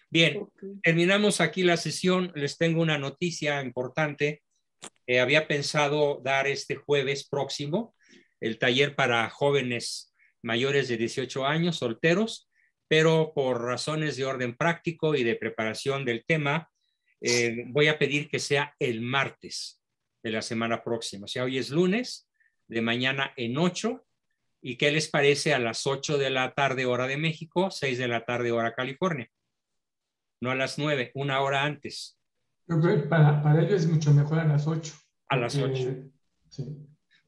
Bien, terminamos aquí la sesión. Les tengo una noticia importante. Había pensado dar este jueves próximo el taller para jóvenes mayores de 18 años, solteros, pero por razones de orden práctico y de preparación del tema, voy a pedir que sea el martes de la semana próxima. O sea, hoy es lunes, de mañana en 8, ¿y qué les parece a las 8 de la tarde hora de México, 6 de la tarde hora California? No a las 9, una hora antes. Para ellos es mucho mejor a las 8. A las 8. Sí.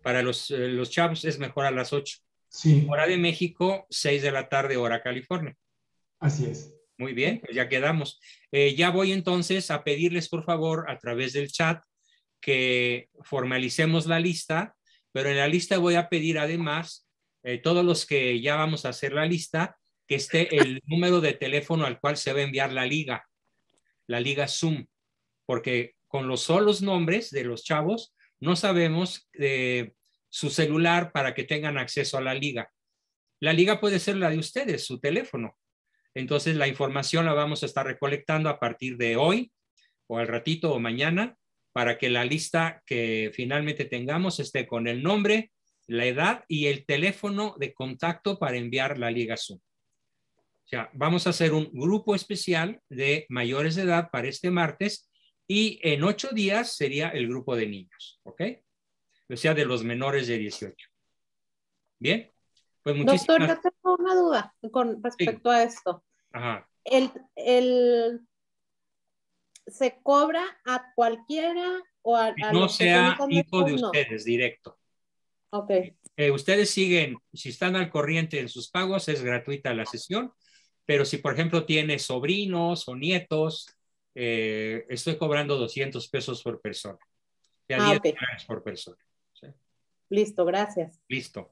Para los chavos es mejor a las 8. Sí. Hora de México, 6 de la tarde, hora California. Así es. Muy bien, pues ya quedamos. Ya voy entonces a pedirles, por favor, a través del chat, que formalicemos la lista, pero en la lista voy a pedir además, todos los que ya vamos a hacer la lista, que esté el número de teléfono al cual se va a enviar la liga Zoom, porque con los solos nombres de los chavos no sabemos su celular para que tengan acceso a la liga. La liga puede ser la de ustedes, su teléfono. Entonces la información la vamos a estar recolectando a partir de hoy o al ratito o mañana para que la lista que finalmente tengamos esté con el nombre, la edad y el teléfono de contacto para enviar la liga Zoom. O sea, vamos a hacer un grupo especial de mayores de edad para este martes y en 8 días sería el grupo de niños, ¿ok? O sea, de los menores de 18. Bien, pues muchísimas... Doctor, yo tengo una duda con respecto a esto. Ajá. ¿Se cobra a cualquiera o a no los sea que hijo de ustedes, directo? Ok. Ustedes siguen, si están al corriente en sus pagos, es gratuita la sesión, pero si por ejemplo tiene sobrinos o nietos, estoy cobrando 200 pesos por persona. O sea, 10 dólares por persona. ¿Sí? Listo, gracias. Listo.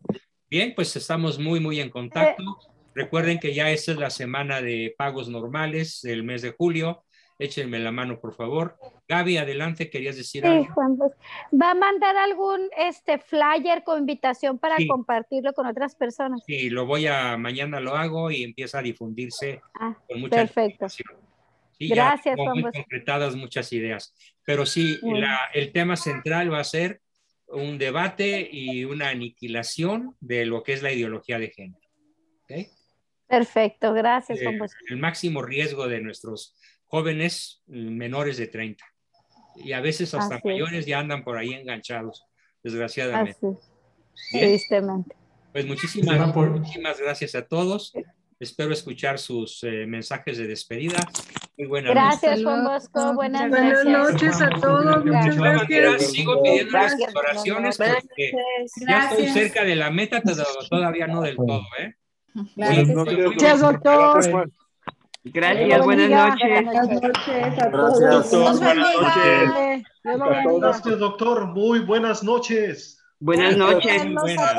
Bien, pues estamos muy en contacto. Recuerden que ya esta es la semana de pagos normales del mes de julio. Échenme la mano, por favor. Gaby, adelante, ¿querías decir algo? Sí, Juan, pues, ¿va a mandar algún flyer con invitación para compartirlo con otras personas? Sí, mañana lo hago y empieza a difundirse con mucha perfecto. Sí, gracias, ya Juan. Muy concretadas muchas ideas. Pero sí, el tema central va a ser un debate y una aniquilación de lo que es la ideología de género. ¿Okay? Perfecto, gracias, Juan. El máximo riesgo de nuestros jóvenes menores de 30. Y a veces hasta mayores ya andan por ahí enganchados, desgraciadamente. Tristemente. Pues muchísimas gracias a todos. Espero escuchar sus mensajes de despedida Muy buenas Gracias, Juan Bosco. Buenas Buenas noches a todos. Muchas De todas maneras, gracias. sigo pidiendo las Gracias. oraciones Buenas porque noches. ya estoy Gracias. cerca de la meta, pero todavía no del todo, ¿eh? Gracias. Gracias, doctor. Gracias, buenas noches. Buenas noches a todos. Gracias. Dios Buenas bendiga. noches. Dios lo bendiga. Gracias, doctor. Muy buenas noches. Buenas noches. Buenas.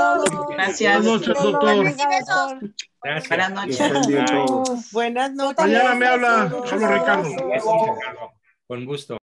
Gracias. Buenas noches, Dios lo doctor. bendiga, doctor. Gracias. Buenas noches. Estén bien todos. Buenas noches. Mañana me habla. Solo Ricardo. Gracias, Ricardo. Con gusto.